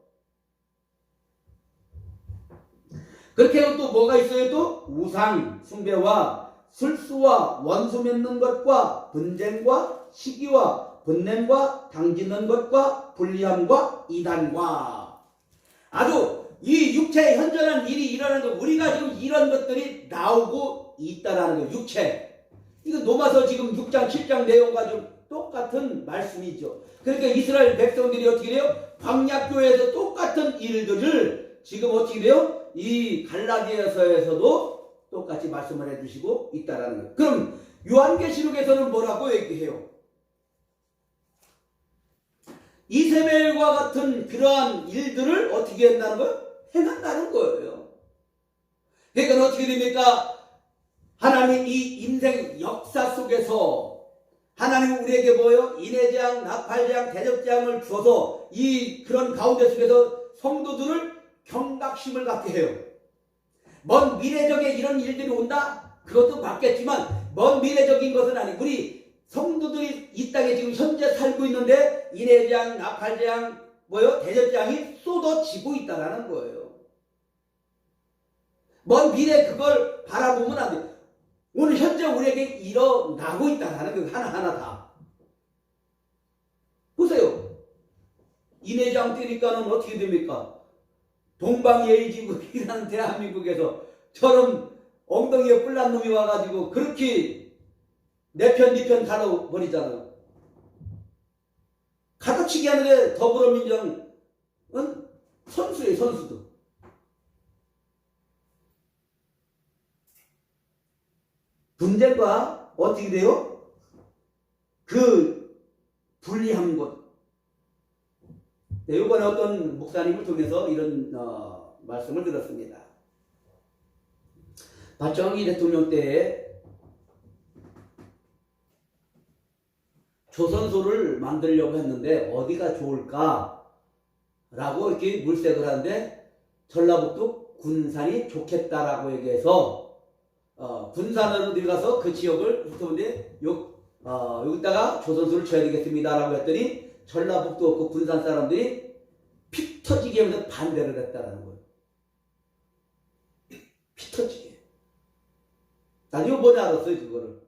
그렇게 해서 또 뭐가 있어요? 또 우상 숭배와 술수와 원수 맺는 것과 분쟁과 시기와 분냄과 당짓는 것과 불리함과 이단과, 아주 이 육체에 현존한 일이 일어나는 거, 우리가 지금 이런 것들이 나오고 있다라는 거예요. 육체. 이거 로마서 지금 6장 7장 내용과 좀 똑같은 말씀이죠. 그러니까 이스라엘 백성들이 어떻게 돼요? 광야교회에서 똑같은 일들을 지금 어떻게 돼요? 이 갈라디아서에서도 똑같이 말씀을 해주시고 있다라는 거예요. 그럼 요한계시록에서는 뭐라고 얘기해요? 이세벨과 같은 그러한 일들을 어떻게 한다는 거예요? 행한다는 거예요. 그러니까 어떻게 됩니까? 하나님 이 인생 역사 속에서 하나님은 우리에게 뭐예요? 인해장, 나팔장, 대접장을 주어서 이 그런 가운데 속에서 성도들을 경각심을 갖게 해요. 먼 미래적에 이런 일들이 온다? 그것도 맞겠지만 먼 미래적인 것은 아니고 우리 성도들이 이 땅에 지금 현재 살고 있는데 인해장, 나팔장, 대접장이 쏟아지고 있다는 거예요. 먼 미래 그걸 바라보면 안 돼요. 오늘 현재 우리에게 일어나고 있다는 거 하나하나 다. 보세요. 인해장 때니까는 어떻게 됩니까? 동방예의지국이라는 대한민국에서 저런 엉덩이에 뿔난 놈이 와가지고 그렇게 내 편, 네 편 가려버리잖아요. 가다치기 하는데 더불어민주당은 선수예요, 선수도. 분쟁과 어떻게 돼요? 그 불리한 것. 네, 이번에 어떤 목사님을 통해서 이런 말씀을 들었습니다. 박정희 대통령 때에 조선소를 만들려고 했는데 어디가 좋을까? 라고 이렇게 물색을 하는데 전라북도 군산이 좋겠다라고 얘기해서 군산으로 들어가서 그 지역을 훑어보는데 여기다가 조선소를 쳐야 되겠습니다라고 했더니 전라북도 그 군산 사람들이 피 터지게 하면서 반대를 했다라는 거예요. 피 터지게. 난 이번에 알았어요, 그거를.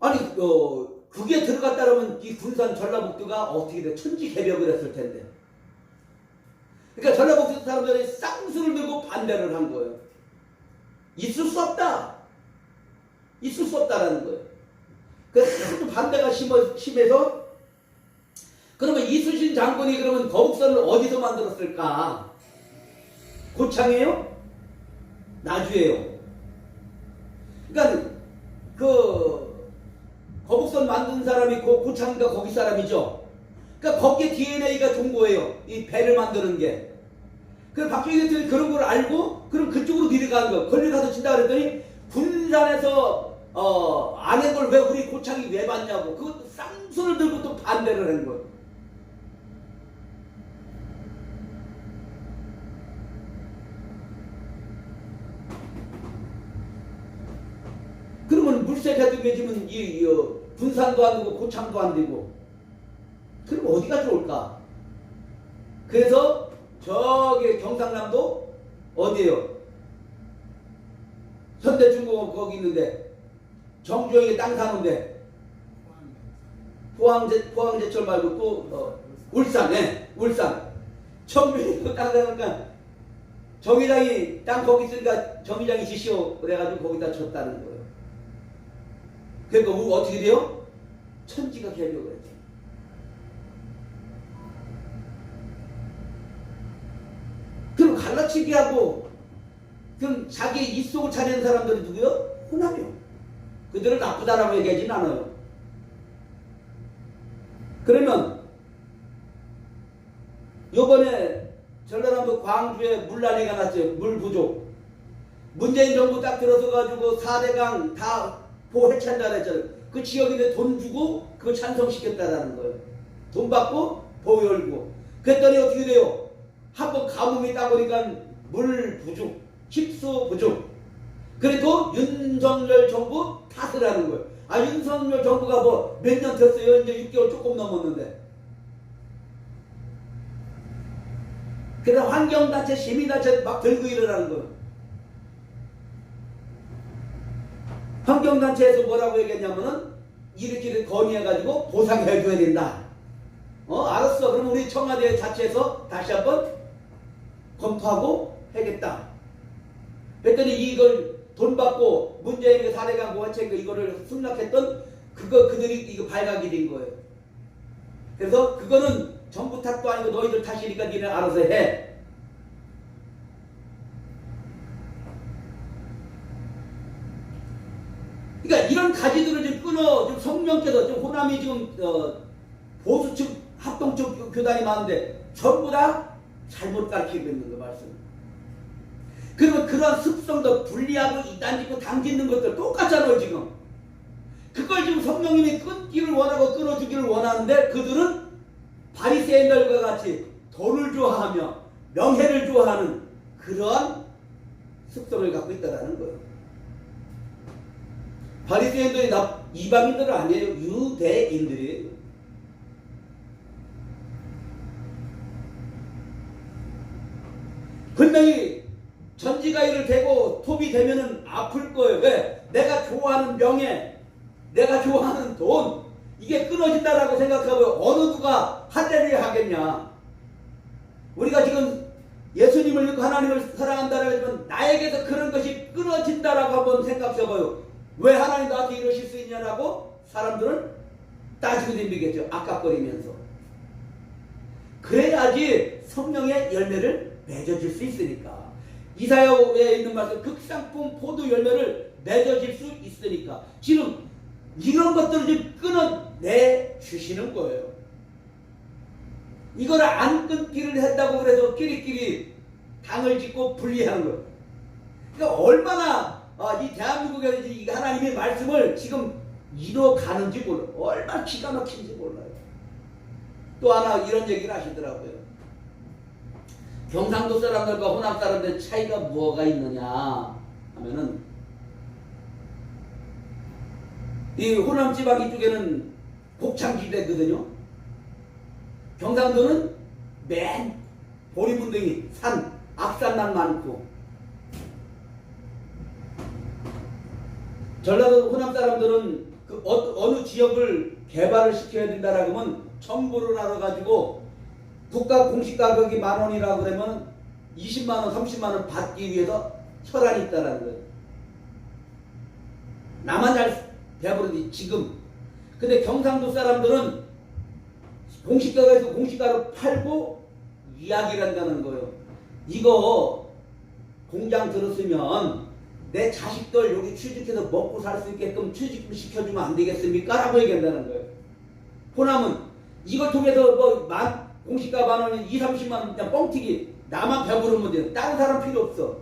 아니, 그게 들어갔다라면 이 군산 전라북도가 어떻게 돼? 천지개벽을 했을 텐데. 그러니까 전라북도 사람들이 쌍수를 들고 반대를 한 거예요. 있을 수 없다. 있을 수 없다라는 거예요. 그래서 반대가 심해서 그러면 이순신 장군이 그러면 거북선을 어디서 만들었을까? 고창이에요? 나주예요. 그러니까 그 거북선 만든 사람이 고창인가 거기 사람이죠. 그러니까 거기에 DNA가 좋은 거예요. 이 배를 만드는 게. 그래서 박정희 대통령이 그런 걸 알고 그럼 그쪽으로 내려가는 거. 걸리 가서 친다 그랬더니 군산에서 안 한 걸 왜 우리 고창이 왜 받냐고. 그 쌍수를 들고 또 반대를 한 거예요. 그러면 물색해도 매지면 군산도 안 되고 고창도 안 되고 그럼 어디가 좋을까? 그래서 저기 경상남도 어디에요? 현대중공업 거기 있는데 정주영이 땅 사는데 포항제철 말고 또 울산에 울산 정주영이 땅 사니까 정의장이 땅 거기 있으니까 정의장이 지시오 그래가지고 거기다 쳤다는 거예요. 그러니까 어떻게 돼요? 천지가 개벽을 했죠. 그럼 갈라치기하고 그럼 자기 입속을 차리는 사람들이 누구요? 호남이요. 그들을 나쁘다라고 얘기하지는 않아요. 그러면 요번에 전라남도 광주에 물난리가 났죠. 물 부족. 문재인 정부 딱 들어서 가지고 4대강 다 보해찬다 했잖아요. 그 지역인데 돈 주고 그거 찬성시켰다라는 거예요. 돈 받고 보호 열고. 그랬더니 어떻게 돼요? 한번 가뭄이 따보니까 물 부족, 식수 부족. 그리고 윤석열 정부 탓을 하는 거예요. 아, 윤석열 정부가 뭐 몇 년 됐어요? 이제 6개월 조금 넘었는데. 그래서 환경단체, 시민단체 막 들고 일어나는 거예요. 환경단체에서 뭐라고 얘기했냐면은 이렇게 건의해가지고 보상해줘야 된다. 알았어. 그럼 우리 청와대 자체에서 다시 한번 검토하고 하겠다. 그랬더니 이걸 돈 받고 문재인이 4대강 보호책 이거를 승낙했던 그들이 이거 발각이 된 거예요. 그래서 그거는 정부 탓도 아니고 너희들 탓이니까 니네 알아서 해. 그러니까 이런 가지들을 좀 끊어, 좀 성령께서, 좀 호남이 지금, 보수측, 합동측 교단이 많은데, 전부 다 잘못 가르치고 있는 거 말씀. 그러면 그런 습성도 분리하고 이단짓고 당짓는 것들 똑같잖아요, 지금. 그걸 지금 성령님이 끊기를 원하고 끊어주기를 원하는데, 그들은 바리새인들과 같이 돈을 좋아하며, 명예를 좋아하는 그러한 습성을 갖고 있다는 거예요. 바리새인들이 이방인들은 아니에요. 유대인들이에요. 분명히 전지가위를 대고 톱이 되면은 아플 거예요. 왜? 내가 좋아하는 명예, 내가 좋아하는 돈, 이게 끊어진다라고 생각하고 어느 누가 할례를 하겠냐. 우리가 지금 예수님을 믿고 하나님을 사랑한다라고 하면 나에게서 그런 것이 끊어진다라고 한번 생각해봐요. 왜 하나님 나한테 이러실 수 있냐라고 사람들은 따지고 댕기겠죠. 아깝거리면서. 그래야지 성령의 열매를 맺어질 수 있으니까. 이사야에 있는 말씀 극상품 포도 열매를 맺어질 수 있으니까. 지금 이런 것들을 좀 끊어내 주시는 거예요. 이거를 안 끊기를 했다고 그래서 끼리끼리 당을 짓고 분리하는 거예요. 그러니까 얼마나 이 대한민국에서 이 하나님의 말씀을 지금 이뤄가는지 몰라요. 얼마나 기가 막힌지 몰라요. 또 하나 이런 얘기를 하시더라고요. 경상도 사람들과 호남 사람들 차이가 뭐가 있느냐 하면은, 이 호남 지방 이쪽에는 곡창지대거든요. 경상도는 맨 보리문둥이 산, 앞산만 많고, 전라도 호남 사람들은 그 어느 지역을 개발을 시켜야 된다라고 하면 정보를 알아가지고 국가 공시 가격이 10,000원이라 그러면 20만원, 30만원 받기 위해서 혈안이 있다라는 거예요. 나만 잘 배워버리지 지금. 근데 경상도 사람들은 공시가에서 공시가로 팔고 이야기를 한다는 거예요. 이거 공장 들었으면 내 자식들 여기 취직해서 먹고 살 수 있게끔 취직 시켜주면 안 되겠습니까? 라고 얘기한다는 거예요. 호남은 이걸 통해서 공시가 10,000원이 20, 30만원 그냥 뻥튀기, 나만 배부르면 돼. 다른 사람 필요 없어.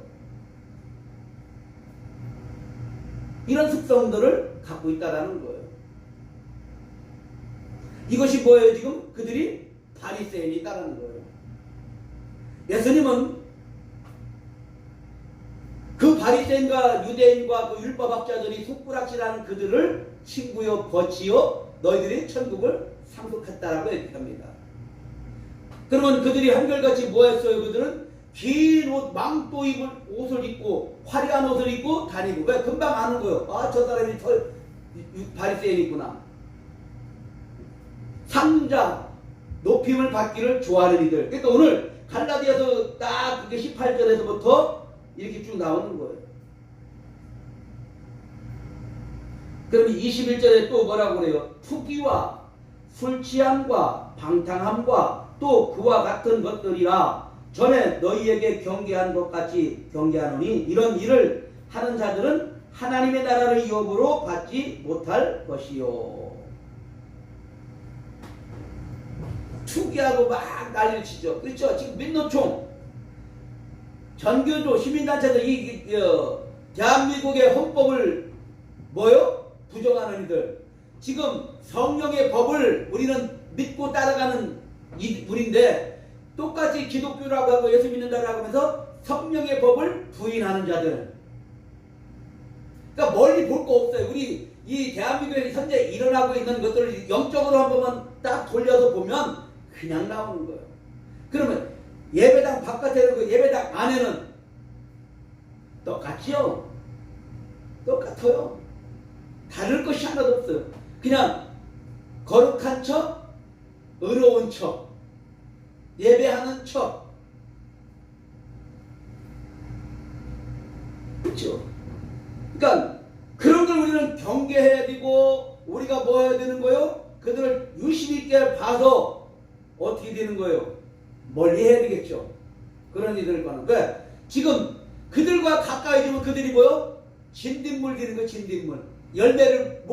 이런 습성들을 갖고 있다는 거예요. 이것이 뭐예요? 지금 그들이 바리새인이다라는 거예요. 예수님은 그 바리새인과 유대인과 그 율법학자들이 속구락질하는 그들을 친구여 벗지어 너희들이 천국을 상속했다라고 얘기합니다. 그러면 그들이 한결같이 뭐 했어요? 그들은 긴 옷, 망토 입을 옷을 입고 화려한 옷을 입고 다니고. 왜? 금방 아는 거예요. 아, 저 사람이 바리새인이구나. 상자, 높임을 받기를 좋아하는 이들. 그러니까 오늘 갈라디아서 딱 그게 18절에서부터 이렇게 쭉 나오는 거예요. 그러면 21절에 또 뭐라고 그래요? 투기와 술 취함과 방탕함과 또 그와 같은 것들이라 전에 너희에게 경계한 것 같이 경계하노니 이런 일을 하는 자들은 하나님의 나라를 유업으로 받지 못할 것이요. 투기하고 막 난리를 치죠. 그렇죠? 지금 민노총, 전교조, 시민단체들 대한민국의 헌법을 뭐요? 부정하는 이들. 지금 성령의 법을 우리는 믿고 따라가는 우리인데 똑같이 기독교라고 하고 예수 믿는다라고 하면서 성령의 법을 부인하는 자들. 그러니까 멀리 볼 거 없어요. 우리 이 대한민국에 현재 일어나고 있는 것들을 영적으로 한 번만 딱 돌려서 보면 그냥 나오는 거예요. 그러면 예배당 바깥에는 그 예배당 안에는 똑같죠? 똑같아요. 다를 것이 하나도 없어요. 그냥 거룩한 척, 의로운 척, 예배하는 척. 그렇죠? 그러니까 그런 걸 우리는 경계해야 되고 우리가 뭐 해야 되는 거예요? 그들을 유심 있게 봐서 어떻게 되는 거예요? 멀리 해야 되겠죠. 그런 이들과는. 왜? 지금 그들과 가까이 지면 그들이 뭐요? 진딧물 되는 거예요. 진딧물. 열매를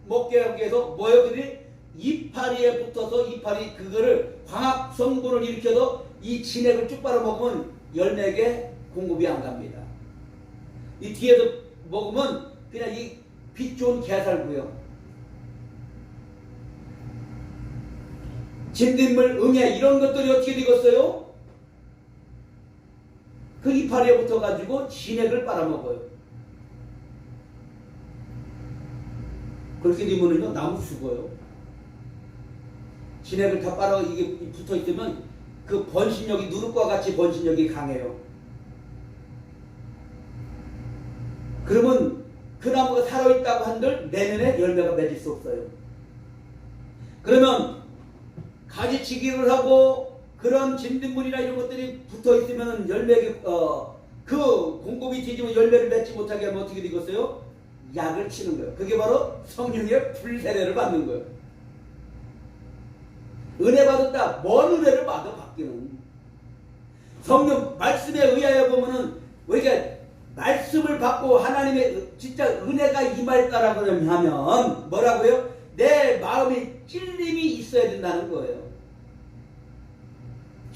먹게 하기 위해서 뭐예요? 그들이 이파리에 붙어서 이파리 그거를 광학 성분을 일으켜서 이 진액을 쭉 빨아먹으면 열매에게 공급이 안 갑니다. 이 뒤에서 먹으면 그냥 이 빛 좋은 게살구요. 진딧물, 응애 이런 것들이 어떻게 되겠어요? 그 이파리에 붙어가지고 진액을 빨아먹어요. 그렇게 되면은요 나무 죽어요. 진액을 다 빨아 이게 붙어 있으면 그 번식력이 누룩과 같이 번식력이 강해요. 그러면 그 나무가 살아있다고 한들 내년에 열매가 맺을 수 없어요. 그러면 가지치기를 하고 그런 진딧물이나 이런 것들이 붙어 있으면 열매 그 공급이 뒤지면 열매를 맺지 못하게 하면 어떻게 되겠어요? 약을 치는 거예요. 그게 바로 성령의 불세례를 받는 거예요. 은혜 받았다. 뭔 은혜를 받아 받기는. 성령 말씀에 의하여 보면은 왜 이렇게 말씀을 받고 하나님의 진짜 은혜가 임할까라고 하면 뭐라고요? 내 마음에 찔림이 있어야 된다는 거예요.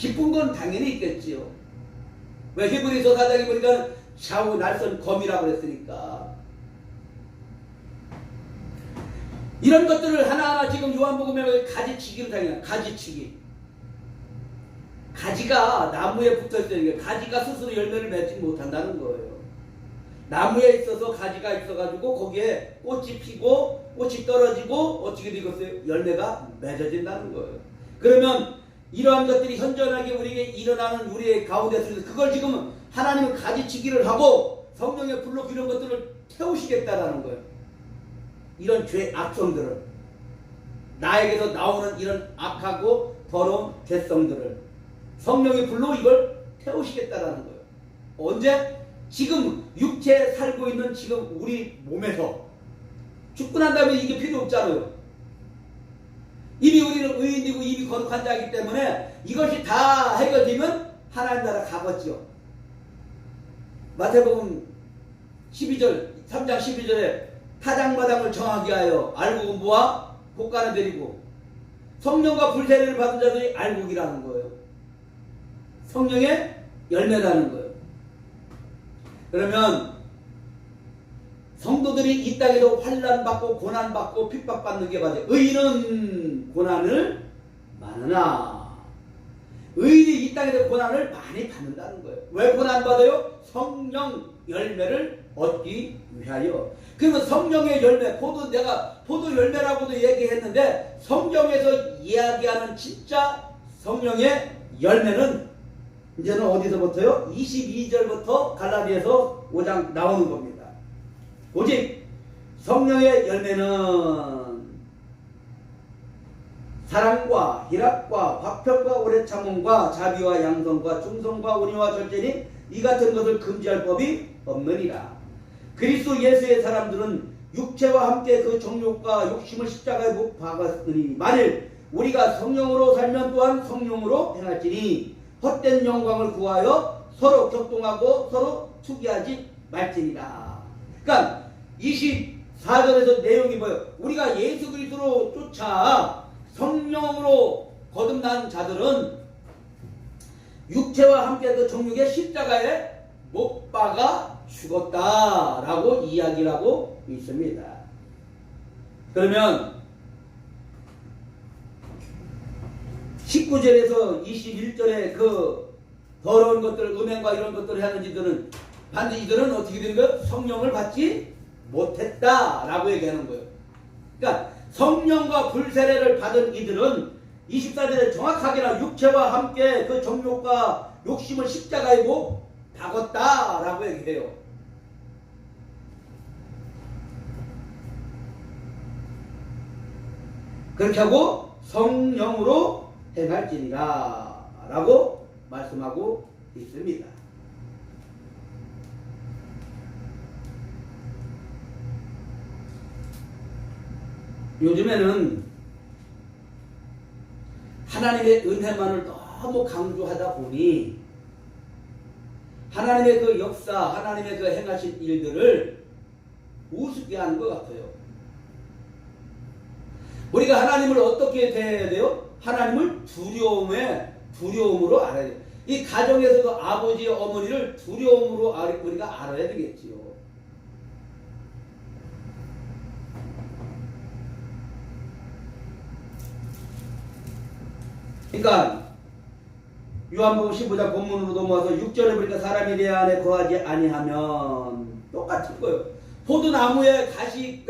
기쁜 건 당연히 있겠지요. 왜 히브리서 4장에 보니까 샤우 날선 검이라고 그랬으니까. 이런 것들을 하나하나 지금 요한복음에 가지치기를 당해요. 가지치기. 가지가 나무에 붙어있으니까 가지가 스스로 열매를 맺지 못한다는 거예요. 나무에 있어서 가지가 있어가지고 거기에 꽃이 피고 꽃이 떨어지고 어떻게 되겠어요? 열매가 맺어진다는 거예요. 그러면 이러한 것들이 현존하게 우리에게 일어나는 우리의 가운데서 그걸 지금 하나님은 가지치기를 하고 성령의 불로 이런 것들을 태우시겠다라는 거예요. 이런 죄 악성들을, 나에게서 나오는 이런 악하고 더러운 죄성들을 성령의 불로 이걸 태우시겠다라는 거예요. 언제? 지금 육체에 살고 있는 지금 우리 몸에서 죽고 난 다음에 이게 필요 없잖아요. 이미 우리는 의인이고 이미 거룩한 자이기 때문에 이것이 다 해결되면 하나님 나라 가겠죠. 마태복음 12절 3장 12절에 타작마당을 정하게 하여 알곡은 곡간에 데리고 성령과 불세례를 받은 자들이 알곡이라는 거예요. 성령의 열매라는 거예요. 그러면 성도들이 이 땅에서 환난받고 고난받고 핍박받는 게 맞아요. 의인은 고난을 많으나 의인이 이 땅에서 고난을 많이 받는다는 거예요. 왜 고난받아요? 성령 열매를 얻기 위하여. 그러면 성령의 열매, 내가 포도 열매라고도 얘기했는데 성경에서 이야기하는 진짜 성령의 열매는 이제는 어디서부터요? 22절부터 갈라디아서 5장 나오는 겁니다. 오직 성령의 열매는 사랑과 희락과 화평과 오래 참음과 자비와 양성과 충성과 온유와 절제니 이 같은 것을 금지할 법이 없느니라. 그리스도 예수의 사람들은 육체와 함께 그 정욕과 욕심을 십자가에 못 박았으니 만일 우리가 성령으로 살면 또한 성령으로 행할지니 헛된 영광을 구하여 서로 격동하고 서로 투기하지 말지니라. 그러니까 24절에서 내용이 뭐예요? 우리가 예수 그리스도로 쫓아 성령으로 거듭난 자들은 육체와 함께 그 정욕의 십자가에 못 박아 죽었다라고 이야기를 하고 있습니다. 그러면 19절에서 21절에 그 더러운 것들, 음행과 이런 것들을 하는 이들은 반드시 이들은 어떻게 되는 거예요? 성령을 받지 못했다라고 얘기하는 거예요. 그러니까 성령과 불세례를 받은 이들은 24절에 정확하게나 육체와 함께 그 정욕과 욕심을 십자가에 못 박았다라고 얘기해요. 그렇게 하고 성령으로 행할지니라 라고 말씀하고 있습니다. 요즘에는 하나님의 은혜만을 너무 강조하다 보니 하나님의 그 역사, 하나님의 그 행하신 일들을 우습게 하는 것 같아요. 우리가 하나님을 어떻게 대해야 돼요? 하나님을 두려움으로 알아야 돼요. 이 가정에서도 아버지, 어머니를 두려움으로 우리가 알아야 되겠지요. 그러니까 요한복음 15장 본문으로 넘어와서 6절에 보니까 사람이 내 안에 거하지 아니하면 똑같은 거예요. 포도나무에 가시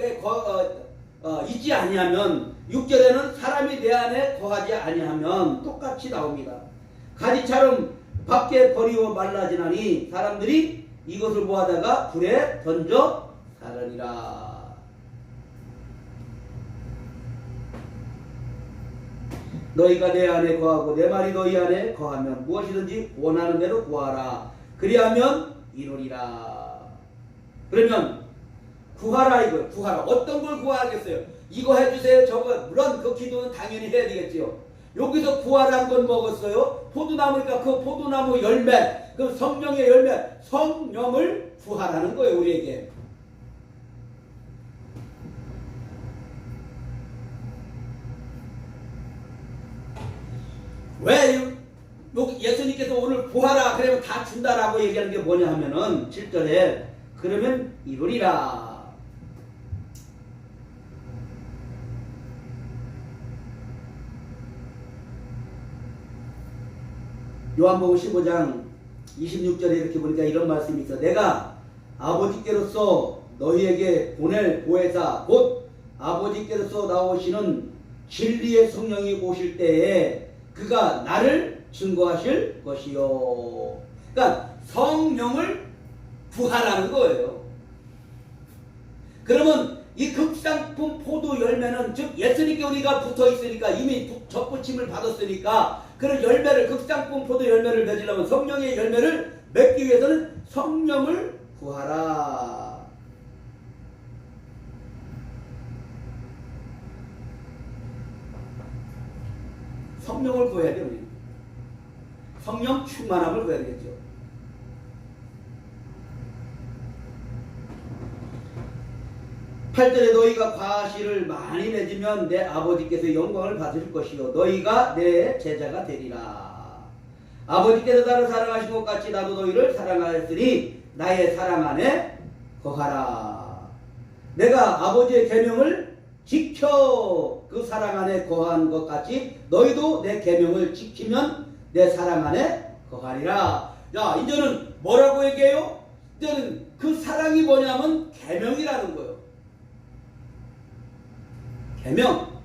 있지 아니하면 6절에는 사람이 내 안에 거하지 아니하면 똑같이 나옵니다. 가지처럼 밖에 버리고 말라지나니 사람들이 이것을 보아다가 불에 던져 사르니라. 너희가 내 안에 거하고 내 말이 너희 안에 거하면 무엇이든지 원하는 대로 구하라. 그리하면 이루리라. 그러면 구하라 이거예요. 구하라. 어떤 걸 구하겠어요? 이거 해주세요. 저거. 물론 그 기도는 당연히 해야 되겠지요. 여기서 구하라는 건 먹었어요. 포도나무니까 그 포도나무 열매, 그 성령의 열매, 성령을 구하라는 거예요. 우리에게. 왜 여기 예수님께서 오늘 구하라 그러면 다 준다라고 얘기하는 게 뭐냐 하면은 7절에 그러면 이루리라. 요한복음 15장 26절에 이렇게 보니까 이런 말씀이 있어. 내가 아버지께로서 너희에게 보낼 보혜사 곧 아버지께로서 나오시는 진리의 성령이 오실 때에 그가 나를 증거하실 것이요. 그러니까 성령을 구하라는 거예요. 그러면 이 극상품 포도 열매는 즉 예수님께 우리가 붙어 있으니까 이미 접붙임을 받았으니까 그런 열매를 극상품 포도 열매를 맺으려면 성령의 열매를 맺기 위해서는 성령을 구하라. 성령을 구해야 돼요. 우리는. 성령 충만함을 구해야 되겠죠. 팔절에 너희가 과실을 많이 맺으면 내 아버지께서 영광을 받으실 것이요 너희가 내 제자가 되리라. 아버지께서 나를 사랑하신 것 같이 나도 너희를 사랑하였으니 나의 사랑 안에 거하라. 내가 아버지의 계명을 지켜 그 사랑 안에 거한 것 같이 너희도 내 계명을 지키면 내 사랑 안에 거하리라. 자, 이제는 뭐라고 얘기해요? 이제는 그 사랑이 뭐냐면 계명이라는 거예요. 계명.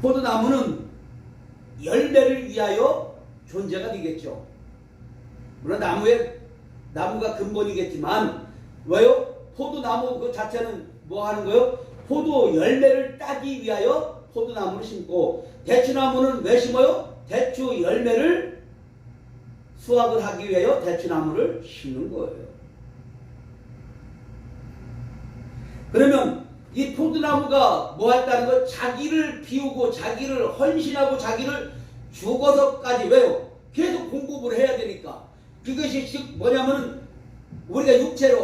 포도나무는 열매를 위하여 존재가 되겠죠. 물론 나무가 근본이겠지만 왜요? 포도나무 그 자체는 뭐 하는 거예요? 포도 열매를 따기 위하여 포도나무를 심고 대추나무는 왜 심어요? 대추 열매를 수확을 하기 위하여 대추나무를 심는 거예요. 그러면 이 포도나무가 뭐 했다는 거? 자기를 비우고 자기를 헌신하고 자기를 죽어서까지 왜요? 계속 공급을 해야 되니까. 그것이 즉 뭐냐면 우리가 육체로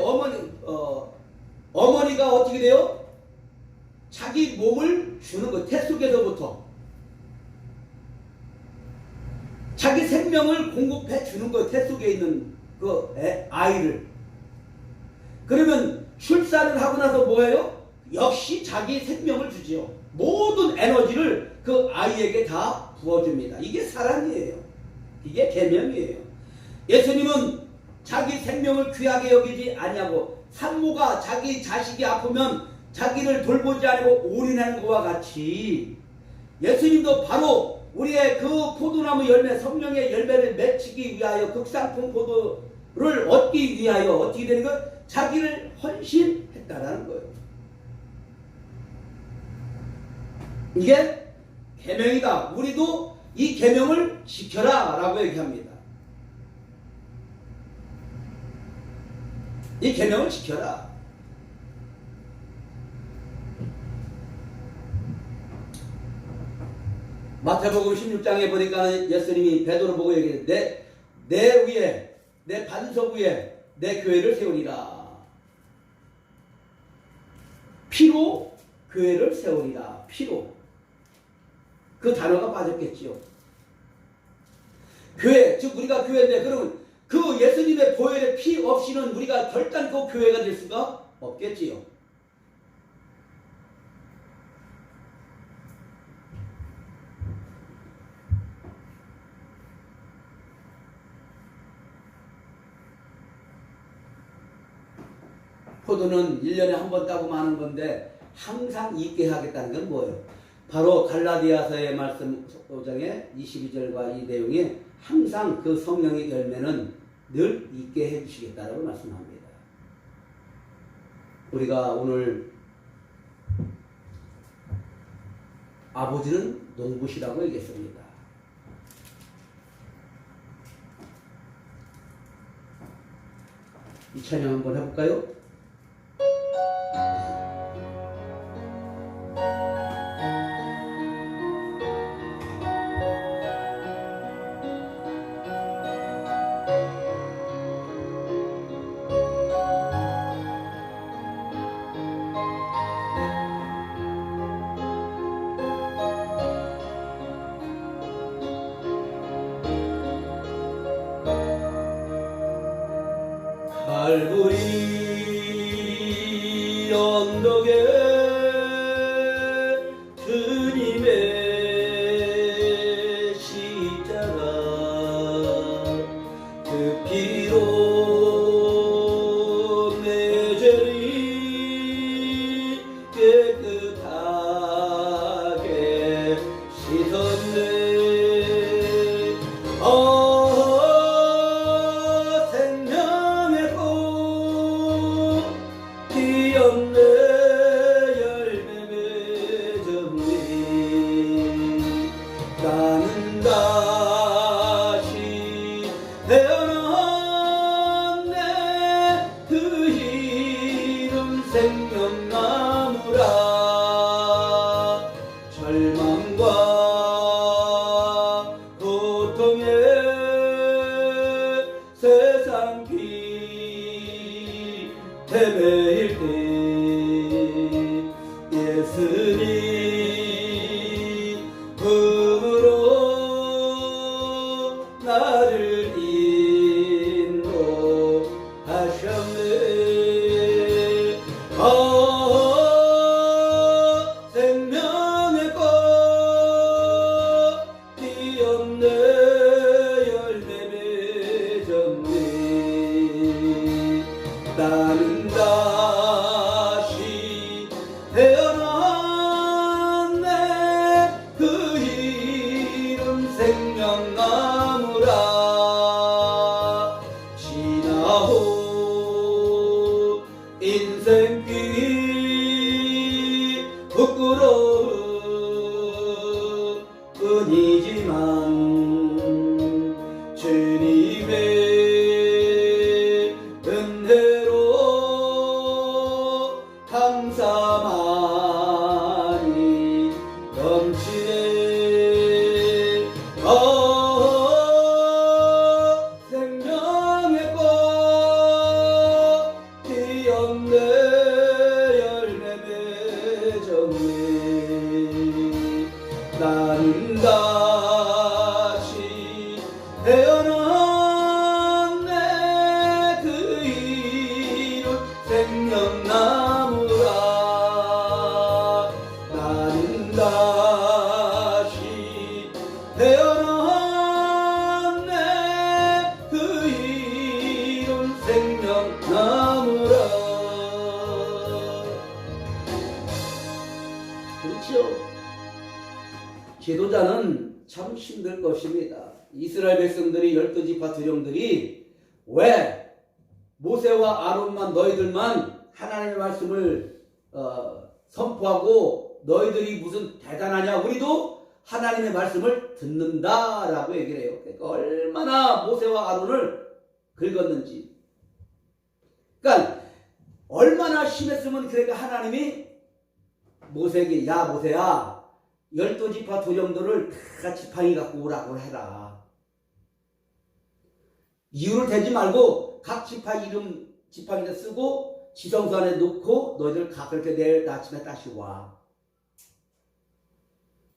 어머니가 어떻게 돼요? 자기 몸을 주는 거예요. 태 속에서부터 자기 생명을 공급해 주는 거예요. 태 속에 있는 그 아이를. 그러면 출산을 하고 나서 뭐예요? 역시 자기 생명을 주지요. 모든 에너지를 그 아이에게 다 부어줍니다. 이게 사랑이에요. 이게 계명이에요. 예수님은 자기 생명을 귀하게 여기지 아니하고 산모가 자기 자식이 아프면 자기를 돌보지 않고 올인하는 것과 같이 예수님도 바로 우리의 그 포도나무 열매 성령의 열매를 맺히기 위하여 극상품 포도를 얻기 위하여 어떻게 되는 것? 자기를 헌신했다라는 거예요. 이게 계명이다. 우리도 이 계명을 지켜라 라고 얘기합니다. 이 계명을 지켜라. 마태복음 16장에 보니까 예수님이 베드로 보고 얘기했는데 내 위에 내 반석 위에 내 교회를 세우리라. 피로 교회를 세우리라. 피로. 그 단어가 빠졌겠지요. 교회, 즉 우리가 교회인데 그러면 그 예수님의 보혈의 피 없이는 우리가 결단코 교회가 될 수가 없겠지요. 포도는 1년에 한 번 따고 마는 건데 항상 있게 하겠다는 건 뭐예요? 바로 갈라디아서의 말씀 5장의 22절과 이 내용에 항상 그 성령의 열매는 늘 있게 해주시겠다라고 말씀합니다. 우리가 오늘 아버지는 농부시라고 얘기했습니다. 이 찬양 한번 해볼까요? 갈보리 언덕에 주님의 십자가 그 피로 내 죄를 깨끗하게 씻었네. 생명의 꽃 피었네. 열매 맺었네. 나는 다시 태어났네. 그 이름 생명나무라. 절망과 고통에 세상 길 헤매일 때 예수님 품으로 나를 인도하셨네. 생명의 꽃 피었네. 열매 맺었네. 나는 다시 태어났네. 그 이름 생명나무라. 지나온 인생길 부끄러운 뿐이지만 주님의 은혜로 감사만이 넘치네. 생명의 꽃 피었네. 열매 맺었네. 나는 다시 태어났네. 그 이름 생명나무라. 나는 다시 태어났네. 그 이름 생명나무라. 그렇죠. 지도자는 참 힘들 것입니다. 이스라엘 백성들이 12지파 두령들이 왜 모세와 아론만 너희들만 하나님의 말씀을 선포하고 너희들이 무슨 대단하냐, 우리도 하나님의 말씀을 듣는다라고 얘기를 해요. 그러니까 얼마나 모세와 아론을 긁었는지. 그러니까 얼마나 심했으면, 그러니까 하나님이 모세에게 야 모세야 12지파 두령들을 다 지팡이 갖고 오라고 해라. 이유를 대지 말고 각 지파 이름 지팡이를 쓰고 지성소 안에 놓고 너희들 각 그렇게 내일 아침에 다시 와.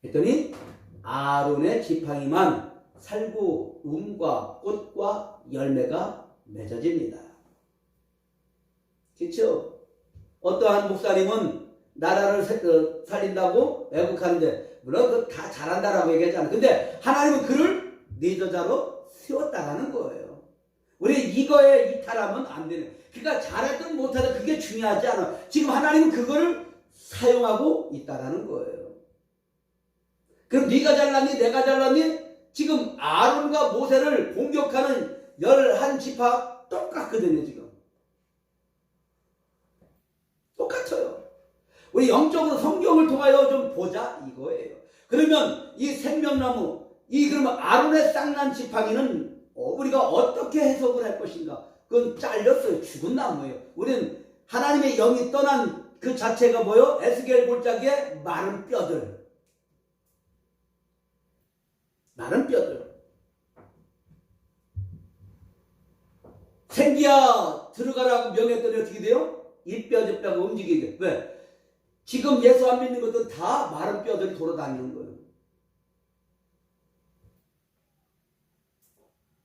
했더니 아론의 지팡이만 살구 움과 꽃과 열매가 맺어집니다. 그렇죠? 어떠한 목사님은 나라를 살린다고 애국하는데, 물론 그 다 잘한다라고 얘기하잖아요. 근데 하나님은 그를 리더자로 세웠다라는 거예요. 우리 이거에 이탈하면 안 되는. 그러니까 잘하든 못하든 그게 중요하지 않아. 지금 하나님은 그거를 사용하고 있다라는 거예요. 그럼 네가 잘났니? 내가 잘났니? 지금 아론과 모세를 공격하는 11지파 똑같거든요. 지금 똑같아요. 우리 영적으로 성경을 통하여 좀 보자 이거예요. 그러면 이 생명나무, 그러면 아론의 쌍난 지팡이는 우리가 어떻게 해석을 할 것인가? 그건 잘렸어요. 죽은 나무예요. 우리는 하나님의 영이 떠난 그 자체가 뭐요? 에스겔 골짜기에 마른 뼈들. 마른 뼈들. 생기야 들어가라고 명했더니 어떻게 돼요? 이 뼈 저 뼈가 움직이게. 왜? 지금 예수 안 믿는 것도 다 마른 뼈들이 돌아다니는 거예요.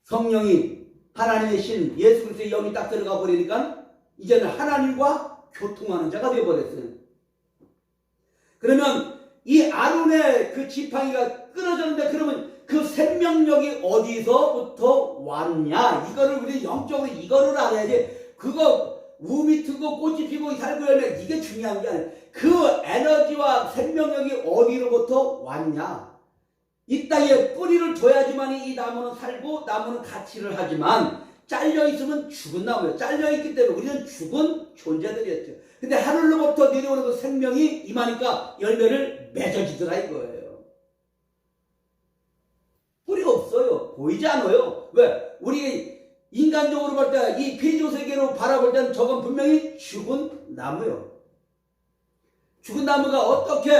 성령이 하나님의 신 예수 그리스도의 영이 딱 들어가 버리니까 이제는 하나님과 교통하는 자가 되어버렸어요. 그러면 이 아론의 그 지팡이가 끊어졌는데 그러면 그 생명력이 어디서부터 왔냐? 이거를 우리 영적으로 이거를 알아야지. 그거 우미 트고 꽃이 피고 살고 열매 이게 중요한 게 아니라 그 에너지와 생명력이 어디로부터 왔냐? 이 땅에 뿌리를 둬야지만 이 나무는 살고 나무는 가치를 하지만 잘려 있으면 죽은 나무예요. 잘려 있기 때문에 우리는 죽은 존재들이었죠. 근데 하늘로부터 내려오는 그 생명이 임하니까 열매를 맺어지더라 이거예요. 뿌리가 없어요. 보이지 않아요. 왜? 우리 인간적으로 볼 때 이 피조세계로 바라볼 때는 저건 분명히 죽은 나무요. 죽은 나무가 어떻게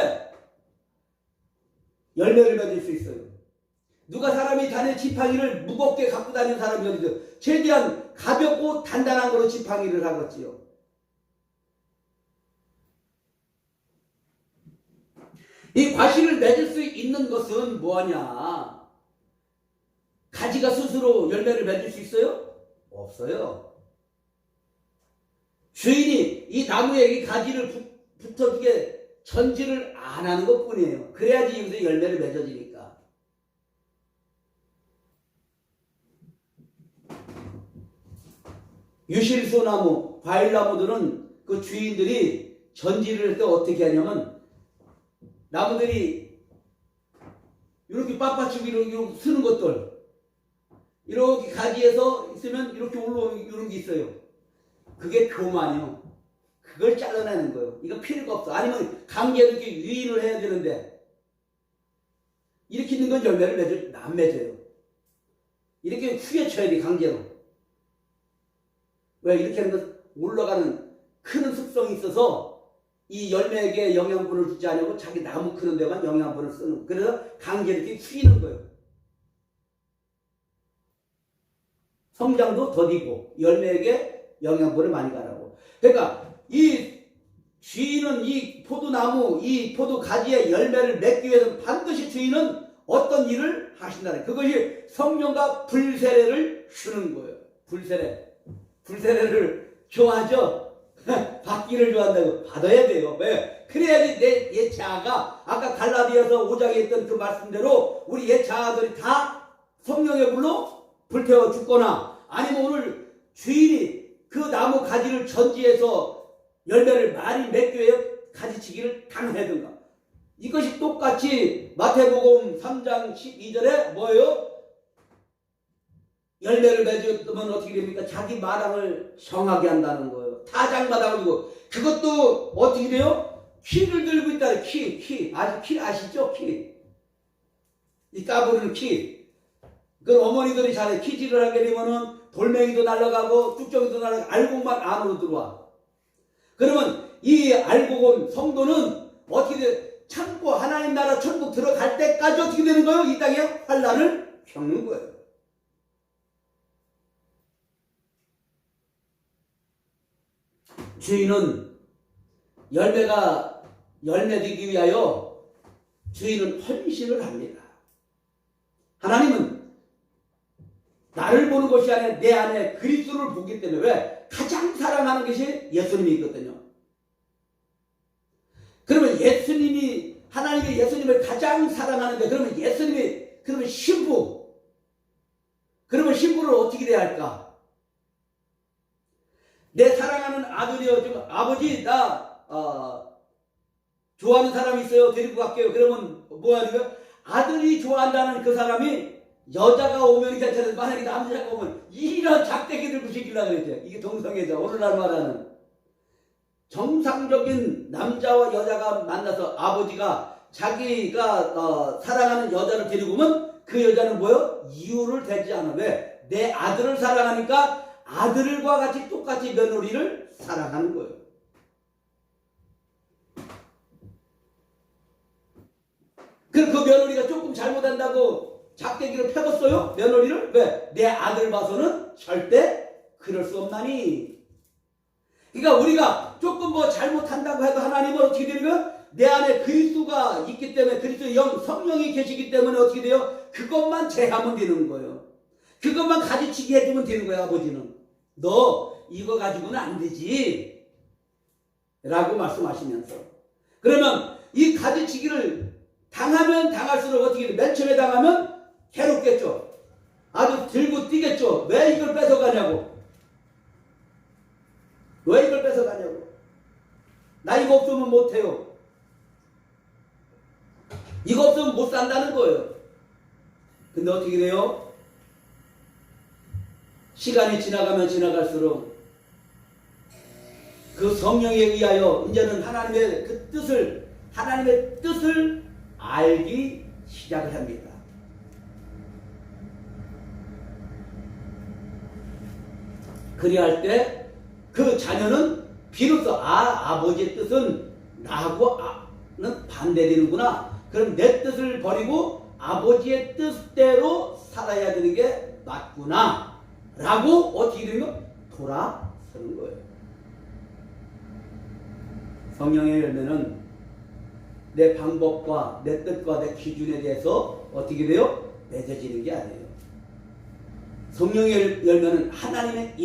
열매를 맺을 수 있어요? 누가 사람이 다니는 지팡이를 무겁게 갖고 다니는 사람이 어디죠? 최대한 가볍고 단단한 거로 지팡이를 하겠지요. 이 과실을 맺을 수 있는 것은 뭐하냐? 가지가 스스로 열매를 맺을 수 있어요? 없어요. 주인이 이 나무에 이 가지를 붙어주게 전지를 안 하는 것 뿐이에요. 그래야지 여기서 열매를 맺어지니까. 유실소나무, 과일나무들은 그 주인들이 전지를 할 때 어떻게 하냐면 나무들이 이렇게 빳빳치고 이렇게 쓰는 것들 이렇게 가지에서 있으면 이렇게 올라오는 이런 게 있어요. 그게 교만이요. 그걸 잘라내는 거예요. 이거 필요가 없어. 아니면 강제로 이렇게 유인을 해야 되는데 이렇게 있는 건 열매를 안 맺어요. 이렇게 후려쳐야 돼 강제로. 왜? 이렇게 하는 건 올라가는 크는 습성이 있어서 이 열매에게 영양분을 주지 않으려고 자기 나무 크는 데만 영양분을 쓰는. 그래서 강제로 이렇게 휘는 거예요. 성장도 더디고 열매에게 영양분을 많이 가라고. 그러니까 이 주인은 이 포도나무, 이 포도 가지의 열매를 맺기 위해서는 반드시 주인은 어떤 일을 하신다는 그것이 성령과 불세례를 주는 거예요. 불세례를 좋아하죠? 받기를 좋아한다고 받아야 돼요. 왜? 그래야지 내 옛 자아가 아까 갈라디아서 5장에 있던 그 말씀대로 우리 옛 자아들이 다 성령의 불로 불태워 죽거나 아니면 오늘 주인이 그 나무 가지를 전지해서 열매를 많이 맺기 위해 가지치기를 당해든가. 이것이 똑같이 마태복음 3장 12절에 뭐예요? 열매를 맺으면 어떻게 됩니까? 자기 마당을 정하게 한다는 거예요. 타작마당을 두고. 그것도 어떻게 돼요? 키를 들고 있다. 키. 아직 키 아시죠? 키. 이 까부리는 키. 그 어머니들이 잘해. 키질을 하게 되면은 돌멩이도 날아가고 쭉정이도 날아가고 알곡만 안으로 들어와. 그러면 이 알곡 온 성도는 어떻게 돼? 참고 하나님 나라 천국 들어갈 때까지 어떻게 되는 거예요? 이 땅에 환난을 겪는 거예요. 주인은 열매되기 위하여 주인은 헌신을 합니다. 하나님은 나를 보는 것이 아니라 내 안에 그리스도를 보기 때문에 왜? 가장 사랑하는 것이 예수님이 있거든요. 그러면 하나님이 예수님을 가장 사랑하는데 그러면 그러면 신부. 그러면 신부를 어떻게 돼야 할까? 내 사랑하는 아들이요. 지금 아버지 나 좋아하는 사람이 있어요. 데리고 갈게요. 그러면 뭐 하는 거야? 아들이 좋아한다는 그 사람이 여자가 오면 괜찮은데 만약에 남자가 오면 이런 작대기들 부시키려고 그랬죠. 이게 동성애자. 오늘날 말하는 정상적인 남자와 여자가 만나서 아버지가 자기가 사랑하는 여자를 데리고 오면 그 여자는 뭐요? 이유를 대지 않아. 왜? 내 아들을 사랑하니까 아들과 같이 똑같이 며느리를 사랑하는 거예요. 그 며느리가 조금 잘못한다고 작대기를 펴봤어요? 며느리를? 왜? 내 아들 봐서는 절대 그럴 수 없나니. 그러니까 우리가 조금 뭐 잘못한다고 해도 하나님은 어떻게 되는 거야? 내 안에 그리스도가 있기 때문에 그리스도의 성령이 계시기 때문에 어떻게 돼요? 그것만 제하면 되는 거예요. 그것만 가지치기 해주면 되는 거야. 아버지는 너 이거 가지고는 안 되지 라고 말씀하시면서, 그러면 이 가지치기를 당하면 당할수록 어떻게 돼? 맨 처음에 당하면 괴롭겠죠. 아주 들고 뛰겠죠. 왜 이걸 뺏어가냐고. 왜 이걸 뺏어가냐고. 나 이거 없으면 못해요. 이거 없으면 못 산다는 거예요. 근데 어떻게 돼요? 시간이 지나가면 지나갈수록 그 성령에 의하여 이제는 하나님의 뜻을 알기 시작을 합니다. 그리할 때 그 자녀는 비로소 아버지의 뜻은 나하고는 반대되는구나. 그럼 내 뜻을 버리고 아버지의 뜻대로 살아야 되는 게 맞구나 라고 어떻게 되는 거예요? 돌아서는 거예요. 성령의 열매는 내 방법과 내 뜻과 내 기준에 대해서 어떻게 돼요? 맺어지는 게 아니에요. 성령의 열매는 하나님의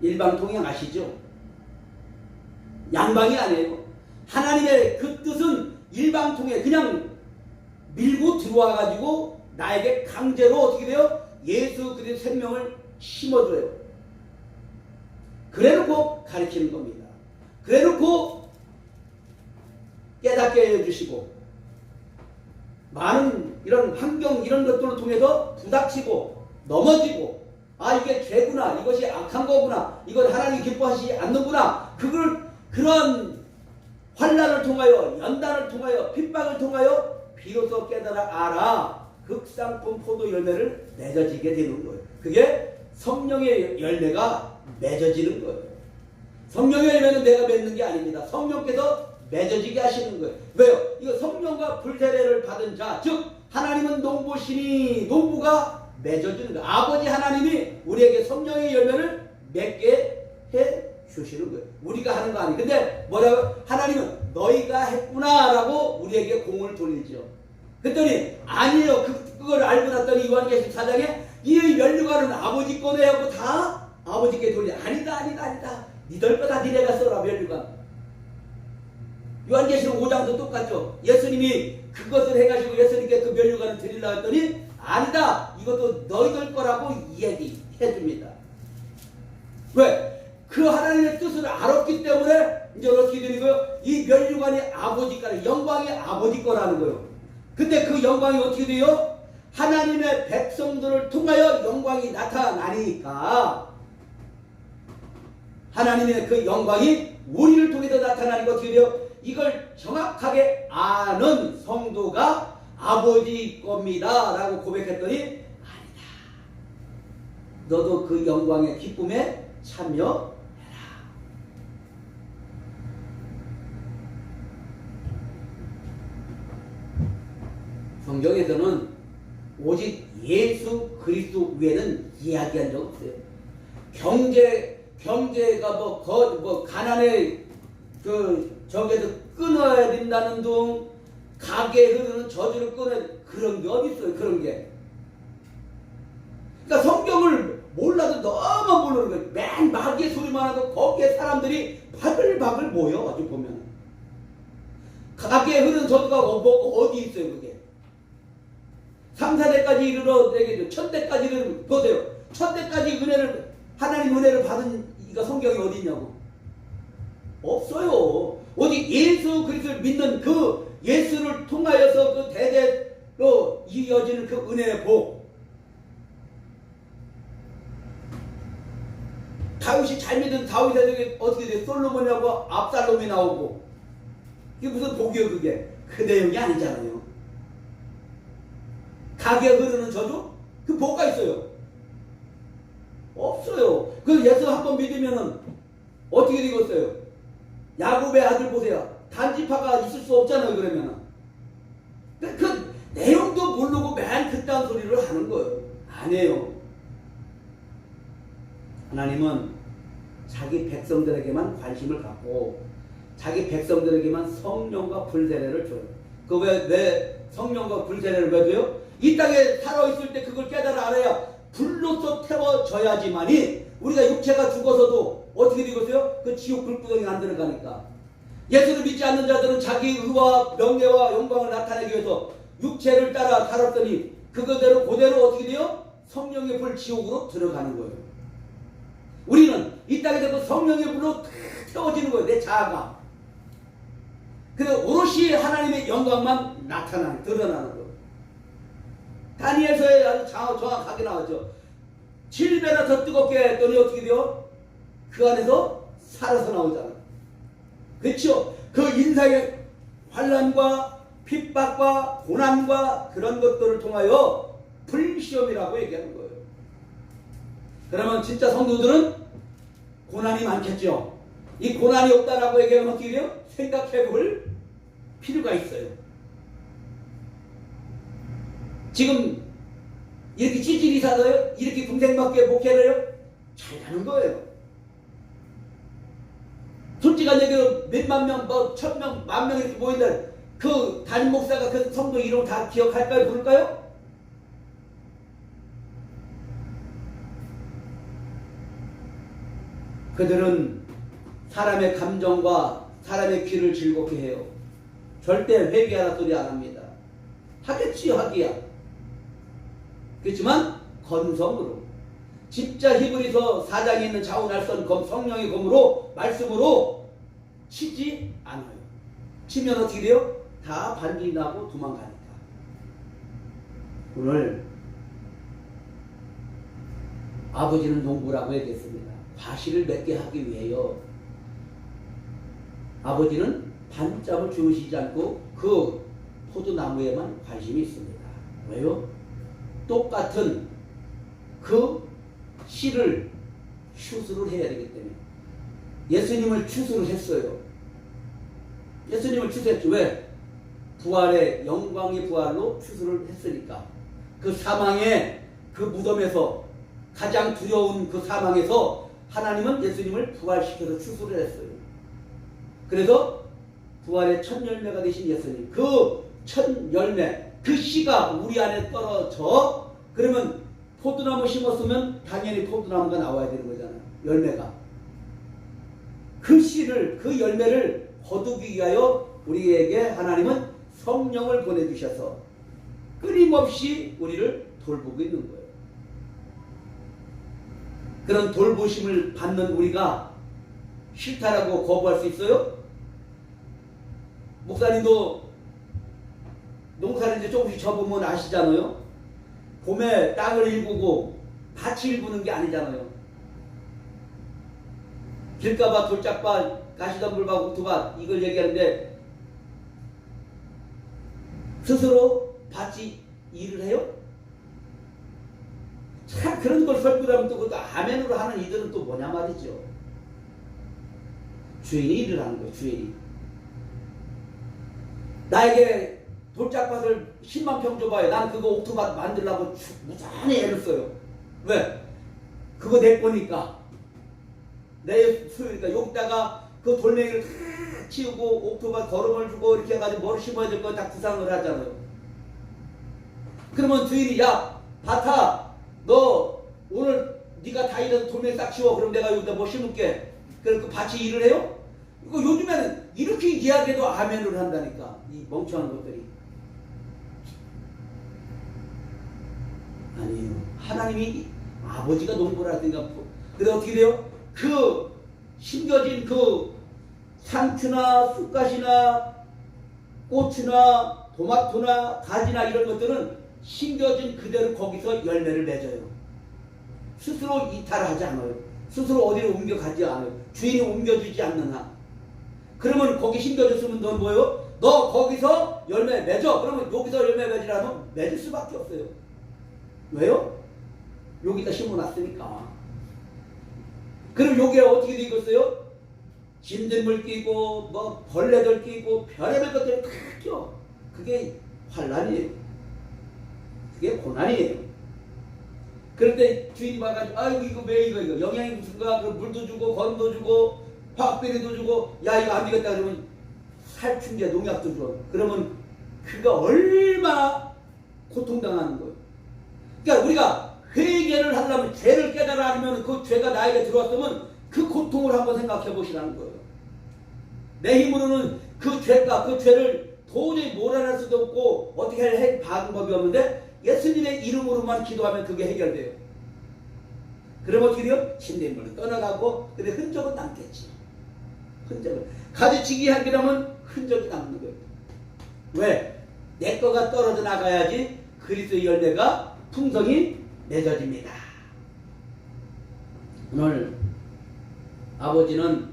일방통행 아시죠? 양방이 아니에요. 하나님의 그 뜻은 일방통행, 그냥 밀고 들어와 가지고 나에게 강제로 어떻게 돼요? 예수 그리스도의 생명을 심어줘요. 그래놓고 가르치는 겁니다. 그래놓고 깨닫게 해주시고, 많은 이런 환경 이런 것들을 통해서 부닥치고 넘어지고, 이게 죄구나, 이것이 악한 거구나, 이건 하나님이 기뻐하시지 않는구나, 그런 환난을 통하여, 연단을 통하여, 핍박을 통하여 비로소 깨달아 알아 극상품 포도 열매를 맺어지게 되는 거예요. 그게 성령의 열매가 맺어지는 거예요. 성령의 열매는 내가 맺는 게 아닙니다. 성령께서 맺어지게 하시는 거예요. 왜요? 이거 성령과 불세례를 받은 자, 즉 하나님은 농부시니 농부가 맺어주는 거예요. 아버지 하나님이 우리에게 성령의 열매를 맺게 해 주시는 거예요. 우리가 하는 거 아니에요. 근데 뭐라고? 하나님은 너희가 했구나 라고 우리에게 공을 돌리죠. 그랬더니 아니에요. 그걸 알고 났더니 요한계시록 4장에 이 면류관은 아버지 거네 하고 다 아버지께 돌려. 아니다. 니들 거다 니네가 써라 면류관. 요한계시록 5장도 똑같죠. 예수님이 그것을 해가지고 예수님께 그 면류관을 드리려고 했더니 아니다, 이것도 너희들 거라고 얘기해 줍니다. 왜? 그 하나님의 뜻을 알았기 때문에 이제 어떻게 되는 거예요? 이 면류관이 아버지 거라, 영광이 아버지 거라는 거예요. 근데 그 영광이 어떻게 돼요? 하나님의 백성들을 통하여 영광이 나타나니까 하나님의 그 영광이 우리를 통해서 나타나는 거 어떻게 돼요? 이걸 정확하게 아는 성도가 아버지 겁니다 라고 고백했더니 아니다, 너도 그 영광의 기쁨에 참여해라. 성경에서는 오직 예수 그리스도 외에는 이야기한 적 없어요. 경제가 가난의 저기에서 끊어야 된다는 둥, 가게에 흐르는 저주를 끊어야, 그런 게 어디 있어요? 그런 게. 그러니까 성경을 몰라도 너무 모르는 거예요. 맨 마귀의 소리만 하고 거기에 사람들이 바글바글 모여. 아주 보면 가게에 흐르는 저주가 어디 있어요? 그게 3, 4대까지 이르러 되겠죠. 1000대까지 이르러 보세요. 1000대까지 은혜를, 하나님 은혜를 받은 이가 성경이 어디 있냐고. 없어요. 오직 예수 그리스도를 믿는 그 예수를 통하여서 그 대대로 이어지는 그 은혜의 복. 다윗이 잘 믿은 다윗에게 어떻게 돼? 솔로몬이하고 압살롬이 나오고, 이게 무슨 복이요? 그게 그 내용이 아니잖아요. 가게에 흐르는 저주? 그 뭐가 있어요? 없어요. 그 예수 한번 믿으면은 어떻게 되겠어요? 야곱의 아들 보세요. 단지파가 있을 수 없잖아요. 그러면은 그 내용도 모르고 맨 그딴 소리를 하는 거예요. 아니에요. 하나님은 자기 백성들에게만 관심을 갖고 자기 백성들에게만 성령과 불세례를 줘요. 그 왜 성령과 불세례를 왜 줘요? 이 땅에 살아있을 때 그걸 깨달아 알아야 불로서 태워져야지만이 우리가 육체가 죽어서도 어떻게 되겠어요? 그 지옥 불구덩이 안 들어가니까. 예수를 믿지 않는 자들은 자기 의와 명예와 영광을 나타내기 위해서 육체를 따라 살았더니 그거대로 그대로 어떻게 돼요? 성령의 불 지옥으로 들어가는 거예요. 우리는 이 땅에 대고 성령의 불로 다 태워지는 거예요. 내 자아가. 그래서 오롯이 하나님의 영광만 드러나는 거예요. 다니엘서에 아주 정확하게 나왔죠. 7배나 더 뜨겁게 했더니 어떻게 돼요? 그 안에서 살아서 나오잖아. 그렇죠? 그 인생의 환난과 핍박과 고난과 그런 것들을 통하여 불시험이라고 얘기하는 거예요. 그러면 진짜 성도들은 고난이 많겠죠. 이 고난이 없다라고 얘기하면 어떻게 돼요? 생각해 볼 필요가 있어요. 지금 이렇게 찌질이 살아요? 이렇게 동생밖에 목회를 해요? 잘하는 거예요. 솔직한 얘기로 몇만 명, 뭐 1000명, 10,000명 이렇게 모인다. 그 담임 목사가 그 성도 이름 다 기억할까요? 부를까요? 그들은 사람의 감정과 사람의 귀를 즐겁게 해요. 절대 회개하라 소리 안 합니다. 하겠지요, 하기야. 그렇지만 건성으로. 진짜 히브리서 4장에 있는 좌우날선 성령의 검으로 말씀으로 치지 않아요. 치면 어떻게 돼요? 다 반기나고 도망가니까. 오늘 아버지는 농부라고 얘기했습니다. 과실을 맺게 하기 위해요. 아버지는 반짝을 주무시지 않고 그 포도나무에만 관심이 있습니다. 왜요? 똑같은 그 씨를 추수를 해야 되기 때문에. 예수님을 추수를 했어요. 예수님을 추수했죠. 왜? 부활의 영광의 부활로 추수를 했으니까. 그 사망의 그 무덤에서 가장 두려운 그 사망에서 하나님은 예수님을 부활시켜서 추수를 했어요. 그래서 부활의 첫 열매가 되신 예수님, 그 첫 열매, 그 씨가 우리 안에 떨어져 그러면 포도나무 심었으면 당연히 포도나무가 나와야 되는 거잖아요. 열매가. 그 씨를, 그 열매를 거두기 위하여 우리에게 하나님은 성령을 보내주셔서 끊임없이 우리를 돌보고 있는 거예요. 그런 돌보심을 받는 우리가 싫다라고 거부할 수 있어요? 목사님도 농사를 이제 조금씩 접으면 아시잖아요. 봄에 땅을 일구고 밭을 일구는 게 아니잖아요. 길가밭, 돌짝밭, 가시덤불밭, 옥토밭 이걸 얘기하는데 스스로 밭이 일을 해요? 참 그런 걸 설교하면 또 그것도 아멘으로 하는 이들은 또 뭐냐 말이죠. 주인이 일을 하는 거예요. 주인이. 나에게 돌짝밭을 10만 평 줘봐요. 나는 그거 옥토밭 만들려고 무지하게 애를 써요. 왜? 그거 내 거니까. 내 소유니까. 여기다가 그 돌멩이를 다 치우고 옥토밭 거름을 주고 이렇게 해가지고 뭘 심어야 될 거 다 구상을 하잖아요. 그러면 주인이 야 밭아 너 오늘 네가 다 일해서 돌멩이 싹 치워. 그럼 내가 여기다 뭐 심을게. 그럼 그 밭이 일을 해요? 이거 요즘에는 이렇게 이야기해도 아멘을 한다니까. 이 멍청한 것들이. 아니에요. 하나님이 아버지가 농부를 할 생각. 근데 어떻게 돼요? 그 심겨진 그 상추나 쑥갓이나 고추나 토마토나 가지나 이런 것들은 심겨진 그대로 거기서 열매를 맺어요. 스스로 이탈하지 않아요. 스스로 어디로 옮겨가지 않아요. 주인이 옮겨주지 않는 한. 그러면 거기 심겨졌으면 넌 뭐예요? 너 거기서 열매 맺어. 그러면 여기서 열매 맺으라면 맺을 수밖에 없어요. 왜요? 여기다 심어놨으니까. 그럼 여기에 어떻게 되겠어요? 진딧물 끼고 뭐 벌레들 끼고 별의별 것들이 다 껴. 그게 환난이에요. 그게 고난이에요. 그럴 때 주인이 와가지고 아이고 이거 왜 이거 영양이 무슨가 그 물도 주고 건도 주고 화학비료도 주고 야 이거 안 되겠다 그러면 살충제 농약도 줘. 그러면 그가 얼마나 고통당하는 거예요. 그러니까 우리가 회개를 하려면, 죄를 깨달아 알면, 그 죄가 나에게 들어왔으면 그 고통을 한번 생각해 보시라는 거예요. 내 힘으로는 그 죄를 도저히 몰아낼 수도 없고 어떻게 할 방법이 없는데 예수님의 이름으로만 기도하면 그게 해결돼요. 그럼 어떻게 돼요? 신대물로 떠나가고, 근데 흔적은 남겠지. 흔적은. 가지치기 하기라면 흔적이 남는 거예요. 왜? 내 거가 떨어져 나가야지 그리스도의 열매가 풍성히 맺어집니다. 오늘 아버지는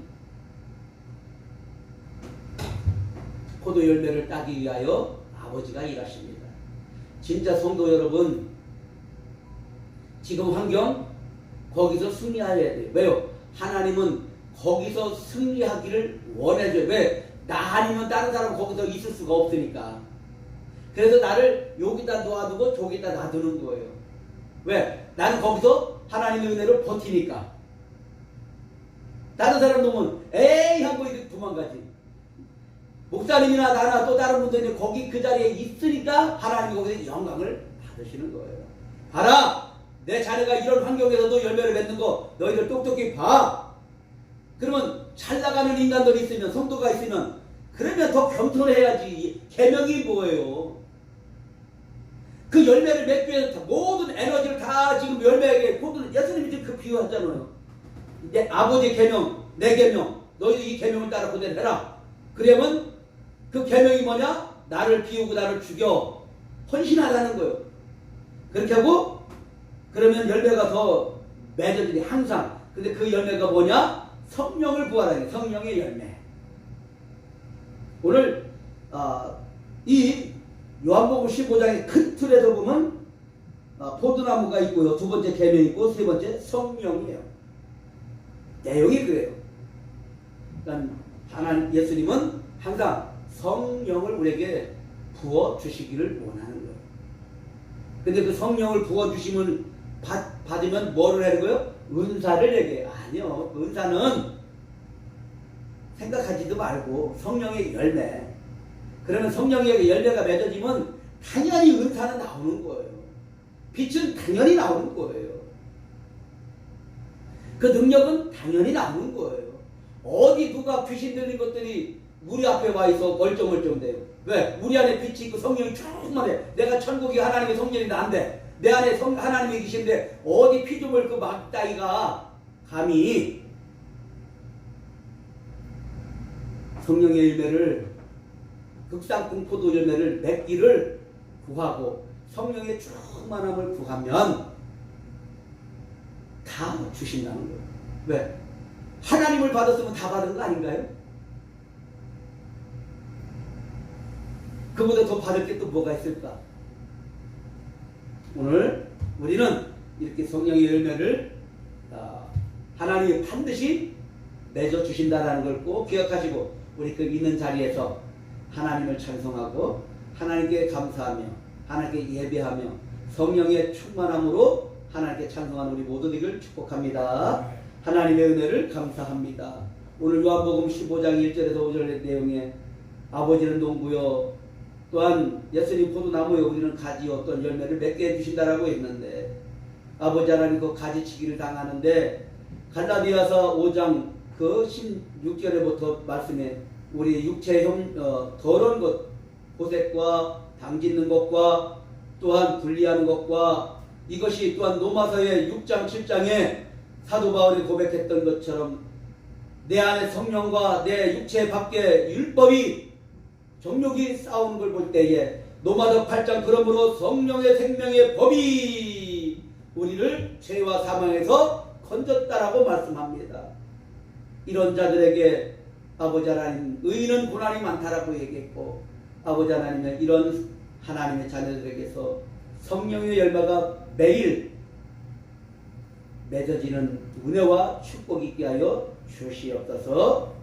포도 열매를 따기 위하여 아버지가 일하십니다. 진짜 성도 여러분, 지금 환경 거기서 승리해야 돼요. 왜요? 하나님은 거기서 승리하기를 원해줘요. 왜? 나 아니면 다른 사람 거기서 있을 수가 없으니까. 그래서 나를 여기다 놓아두고 저기다 놔두는 거예요. 왜? 나는 거기서 하나님의 은혜로 버티니까. 다른 사람 놓으면 에이 하고 도망가지. 목사님이나 나나 또 다른 분들이 거기 그 자리에 있으니까 하나님이 거기서 영광을 받으시는 거예요. 봐라! 내 자녀가 이런 환경에서도 열매를 맺는 거 너희들 똑똑히 봐. 그러면 잘 나가는 인간들이 있으면, 성도가 있으면, 그러면 더 겸손해야지. 계명이 뭐예요? 그 열매를 맺기 위해서 모든 에너지를 다 지금 열매에게 모든, 예수님이 지금 그 비유하잖아요. 내 아버지의 계명, 내 계명, 너희도 이 계명을 따라 그대로 해라. 그러면 그 계명이 뭐냐? 나를 비우고 나를 죽여 헌신하라는 거예요. 그렇게 하고 그러면 열매가 더 맺어지니 항상. 근데 그 열매가 뭐냐? 성령을 구하라는 성령의 열매. 오늘 이 요한복음 15장의 큰 틀에서 보면 포도나무가 있고요, 두 번째 계명이 있고, 세 번째 성령이에요. 내용이 그래요. 그러니까 하나님 예수님은 항상 성령을 우리에게 부어 주시기를 원하는 거예요. 근데 그 성령을 부어 주시면 받으면 뭐를 하는 거예요? 은사를 얘기해요. 아니요. 은사는 생각하지도 말고 성령의 열매. 그러면 성령의 열매가 맺어지면 당연히 은사는 나오는 거예요. 빛은 당연히 나오는 거예요. 그 능력은 당연히 나오는 거예요. 어디 누가 귀신 들린 것들이 우리 앞에 와 있어 멀쩡멀쩡돼요. 왜? 우리 안에 빛이 있고 성령이 충만해. 내가 천국이 하나님의 성전인데 안 돼. 내 안에 하나님이 계신데 어디 피조물 그 막다이가 감히 성령의 열매를, 극상품 포도 열매를 맺기를 구하고 성령의 충만함을 구하면 다 주신다는 거예요. 왜? 하나님을 받았으면 다 받은 거 아닌가요? 그보다 더 받을 게 또 뭐가 있을까? 오늘 우리는 이렇게 성령의 열매를 하나님이 반드시 맺어주신다는 걸 꼭 기억하시고, 우리 그 있는 자리에서 하나님을 찬송하고 하나님께 감사하며 하나님께 예배하며 성령의 충만함으로 하나님께 찬송하는 우리 모두 되기를 축복합니다. 하나님의 은혜를 감사합니다. 오늘 요한복음 15장 1절에서 5절의 내용에 아버지는 농부요, 또한 예수님 포도나무요, 우리는 가지요, 어떤 열매를 맺게 해주신다라고 했는데, 아버지 하나님 그 가지치기를 당하는데 갈라디아서 5장 그 16절에부터 말씀에 우리 육체의 더러운 것, 고색과 당짓는 것과 또한 분리하는 것과, 이것이 또한 로마서의 6장 7장에 사도 바울이 고백했던 것처럼 내 안에 성령과 내 육체 밖에 율법이 정욕이 싸우는 걸 볼 때에 로마서 8장 그러므로 성령의 생명의 법이 우리를 죄와 사망에서 건졌다라고 말씀합니다. 이런 자들에게 아버지 하나님 의인은 고난이 많다라고 얘기했고, 아버지 하나님의 이런 하나님의 자녀들에게서 성령의 열매가 매일 맺어지는 은혜와 축복이 있게 하여 주시옵소서.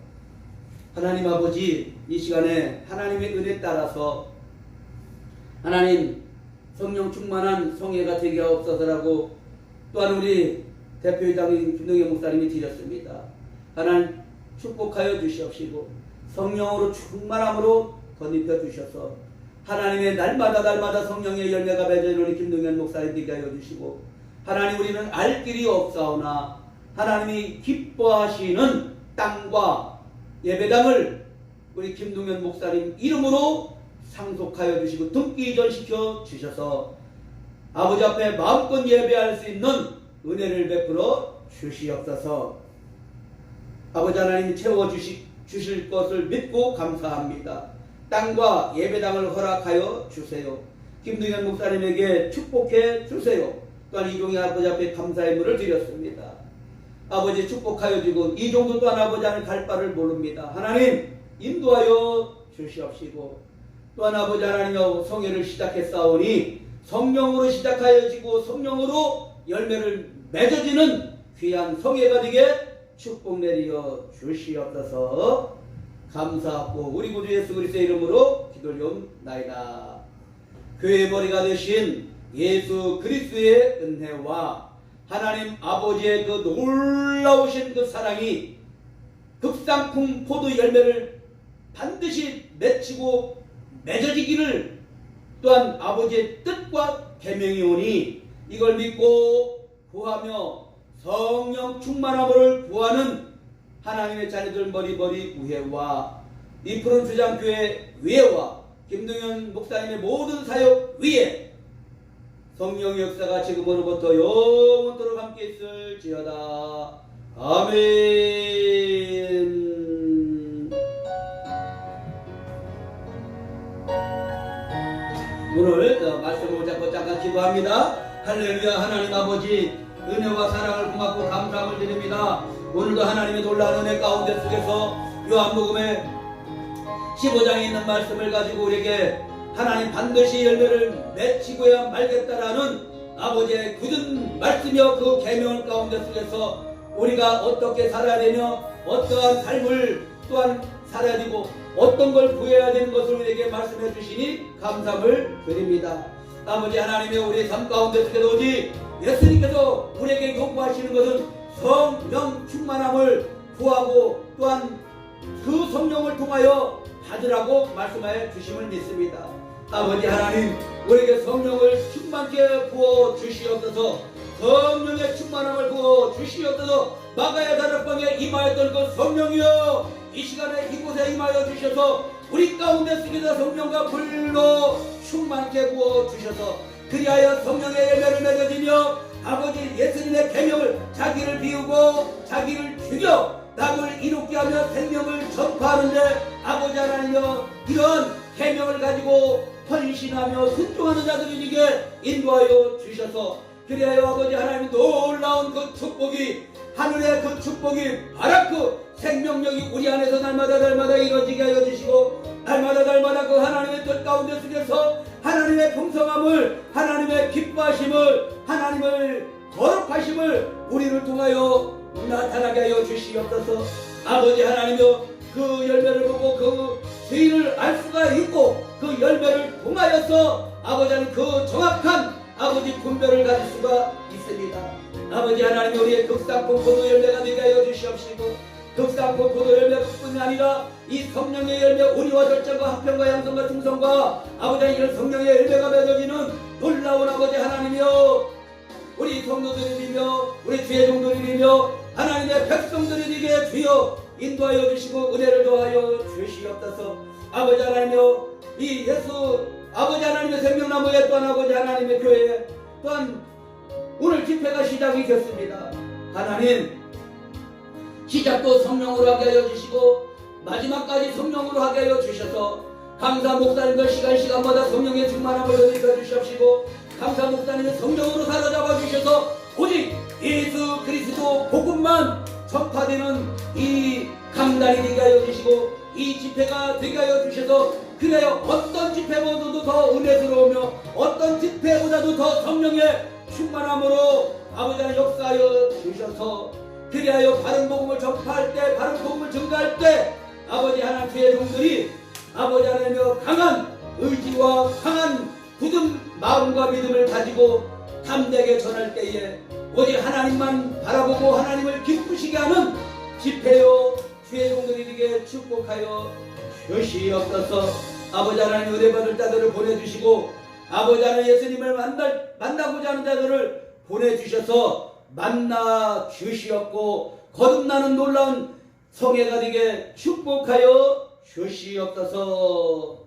하나님 아버지, 이 시간에 하나님의 은혜 따라서 하나님 성령 충만한 성회가 되게 하옵소서라고 또한 우리 대표이장인 김동현 목사님이 드렸습니다. 하나님 축복하여 주시옵시고 성령으로 충만함으로 덧입혀 주셔서 하나님의 날마다 성령의 열매가 맺어지는 우리 김동현 목사님 되게 하여 주시고, 하나님 우리는 알 길이 없사오나 하나님이 기뻐하시는 땅과 예배당을 우리 김동현 목사님 이름으로 상속하여 주시고 등기 이전시켜 주셔서 아버지 앞에 마음껏 예배할 수 있는 은혜를 베풀어 주시옵소서. 아버지 하나님 채워주실 것을 믿고 감사합니다. 땅과 예배당을 허락하여 주세요. 김동현 목사님에게 축복해 주세요. 또한 이종희 아버지 앞에 감사의 물을 드렸습니다. 아버지 축복하여 주고 이 정도 또한 아버지 하나님 갈 바를 모릅니다. 하나님 인도하여 주시옵시고, 또한 아버지 하나님여 성회를 시작했사오니 성령으로 시작하여지고 성령으로 열매를 맺어지는 귀한 성회가 되게 축복 내리어 주시옵소서. 감사하고 우리 구주 예수 그리스도의 이름으로 기도리옵나이다. 교회의 머리가 되신 예수 그리스도의 은혜와 하나님 아버지의 그 놀라우신 그 사랑이 극상품 포도 열매를 반드시 맺히고 맺어지기를 또한 아버지의 뜻과 계명이 오니 이걸 믿고 구하며 성령 충만함을 구하는 하나님의 자녀들 머리머리 우회와 이 푸른 주장교회 위에와 김동현 목사님의 모든 사역 위에 성령의 역사가 지금으로부터 영원토록 함께 있을지어다. 아멘. 오늘 말씀을 잡고 잠깐 기도합니다. 할렐루야. 하나님 아버지 은혜와 사랑을 고맙고 감사함을 드립니다. 오늘도 하나님의 놀라운 은혜 가운데 속에서 요한복음의 15장에 있는 말씀을 가지고 우리에게 하나님 반드시 열매를 맺히고야 말겠다라는 아버지의 굳은 말씀이여 그 계명 가운데 속에서 우리가 어떻게 살아야 되며 어떠한 삶을 또한 살아야 되고 어떤 걸 구해야 되는 것을 우리에게 말씀해 주시니 감사함을 드립니다. 아버지 하나님의 우리 삶 가운데 속에서 오직 예수님께서 우리에게 요구하시는 것은 성령 충만함을 구하고 또한 그 성령을 통하여 받으라고 말씀하여 주심을 믿습니다. 아버지 하나님 우리에게 성령을 충만케 부어 주시옵소서. 성령의 충만함을 부어 주시옵소서. 마가야 다락방에 임하였던 그 성령이여 이 시간에 이곳에 임하여 주셔서 우리 가운데 쓰기다 성령과 불로 충만케 부어 주셔서 그리하여 성령의 열매를 맺어지며 아버지 예수님의 계명을 자기를 비우고 자기를 죽여 남을 이롭게 하며 생명을 전파하는데 아버지 하나님여 이런 계명을 가지고 헌신하며 순종하는 자들에게 인도하여 주셔서 그리하여 아버지 하나님 놀라운 그 축복이 하늘의 그 축복이 바라크 생명력이 우리 안에서 날마다 이루어지게 하여 주시고 날마다 그 하나님의 뜻 가운데 속에서 하나님의 풍성함을 하나님의 기뻐하심을 하나님을 거룩하심을 우리를 통하여 나타나게 하여 주시옵소서. 아버지 하나님여 그 열매를 보고 그 주인을 알 수가 있고 그 열매를 통하여서 아버지 하나님 그 정확한 아버지 분별을 가질 수가 있습니다. 아버지 하나님 우리의 극상품 포도 열매가 되게 하여 주시옵시고 극상품 포도 열매뿐이 아니라 이 성령의 열매 온유와 절제과 화평과 양성과 충성과 아버지 하나님 이런 성령의 열매가 맺어지는 놀라운 아버지 하나님이여 우리 성도들이며 우리 주의 종들이며 하나님의 백성들이 되게 주여 인도하여 주시고 은혜를 더하여 주시옵소서. 아버지 하나님이여 이 예수 아버지 하나님의 생명나무에 또한 아버지 하나님의 교회 또한 오늘 집회가 시작이 됐습니다. 하나님 시작도 성령으로 하게 하여 주시고 마지막까지 성령으로 하게 하여 주셔서 강사 목사님들 시간마다 성령의 충만함을 얻어 주시옵시고 강사 목사님의 성령으로 사로잡아 주셔서 오직 예수 그리스도 복음만 전파되는 이 강단이 되게 하여 주시고 이 집회가 되게 하여 주셔서 그래요 어떤 집회보다도 더 은혜스러우며 어떤 집회보다도 더 성령의 충만함으로 아버지 하나님 역사하여 주셔서 그리하여 바른 복음을 전파할 때 바른 복음을 증가할 때 아버지 하나님 주의 종들이 아버지 하나님의 강한 의지와 강한 굳은 마음과 믿음을 가지고 담대하게 전할 때에 오직 하나님만 바라보고 하나님을 기쁘시게 하는 집회요 주의 종들에게 축복하여 주시옵소서. 아버지 하나님 은혜 받을 자들을 보내주시고 아버지 하나님 예수님을 만나고자 하는 자들을 보내주셔서 만나 주시옵고 거듭나는 놀라운 성회가 되게 축복하여 주시옵소서.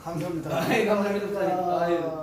감사합니다. 감사합니다. 목사님. 아유.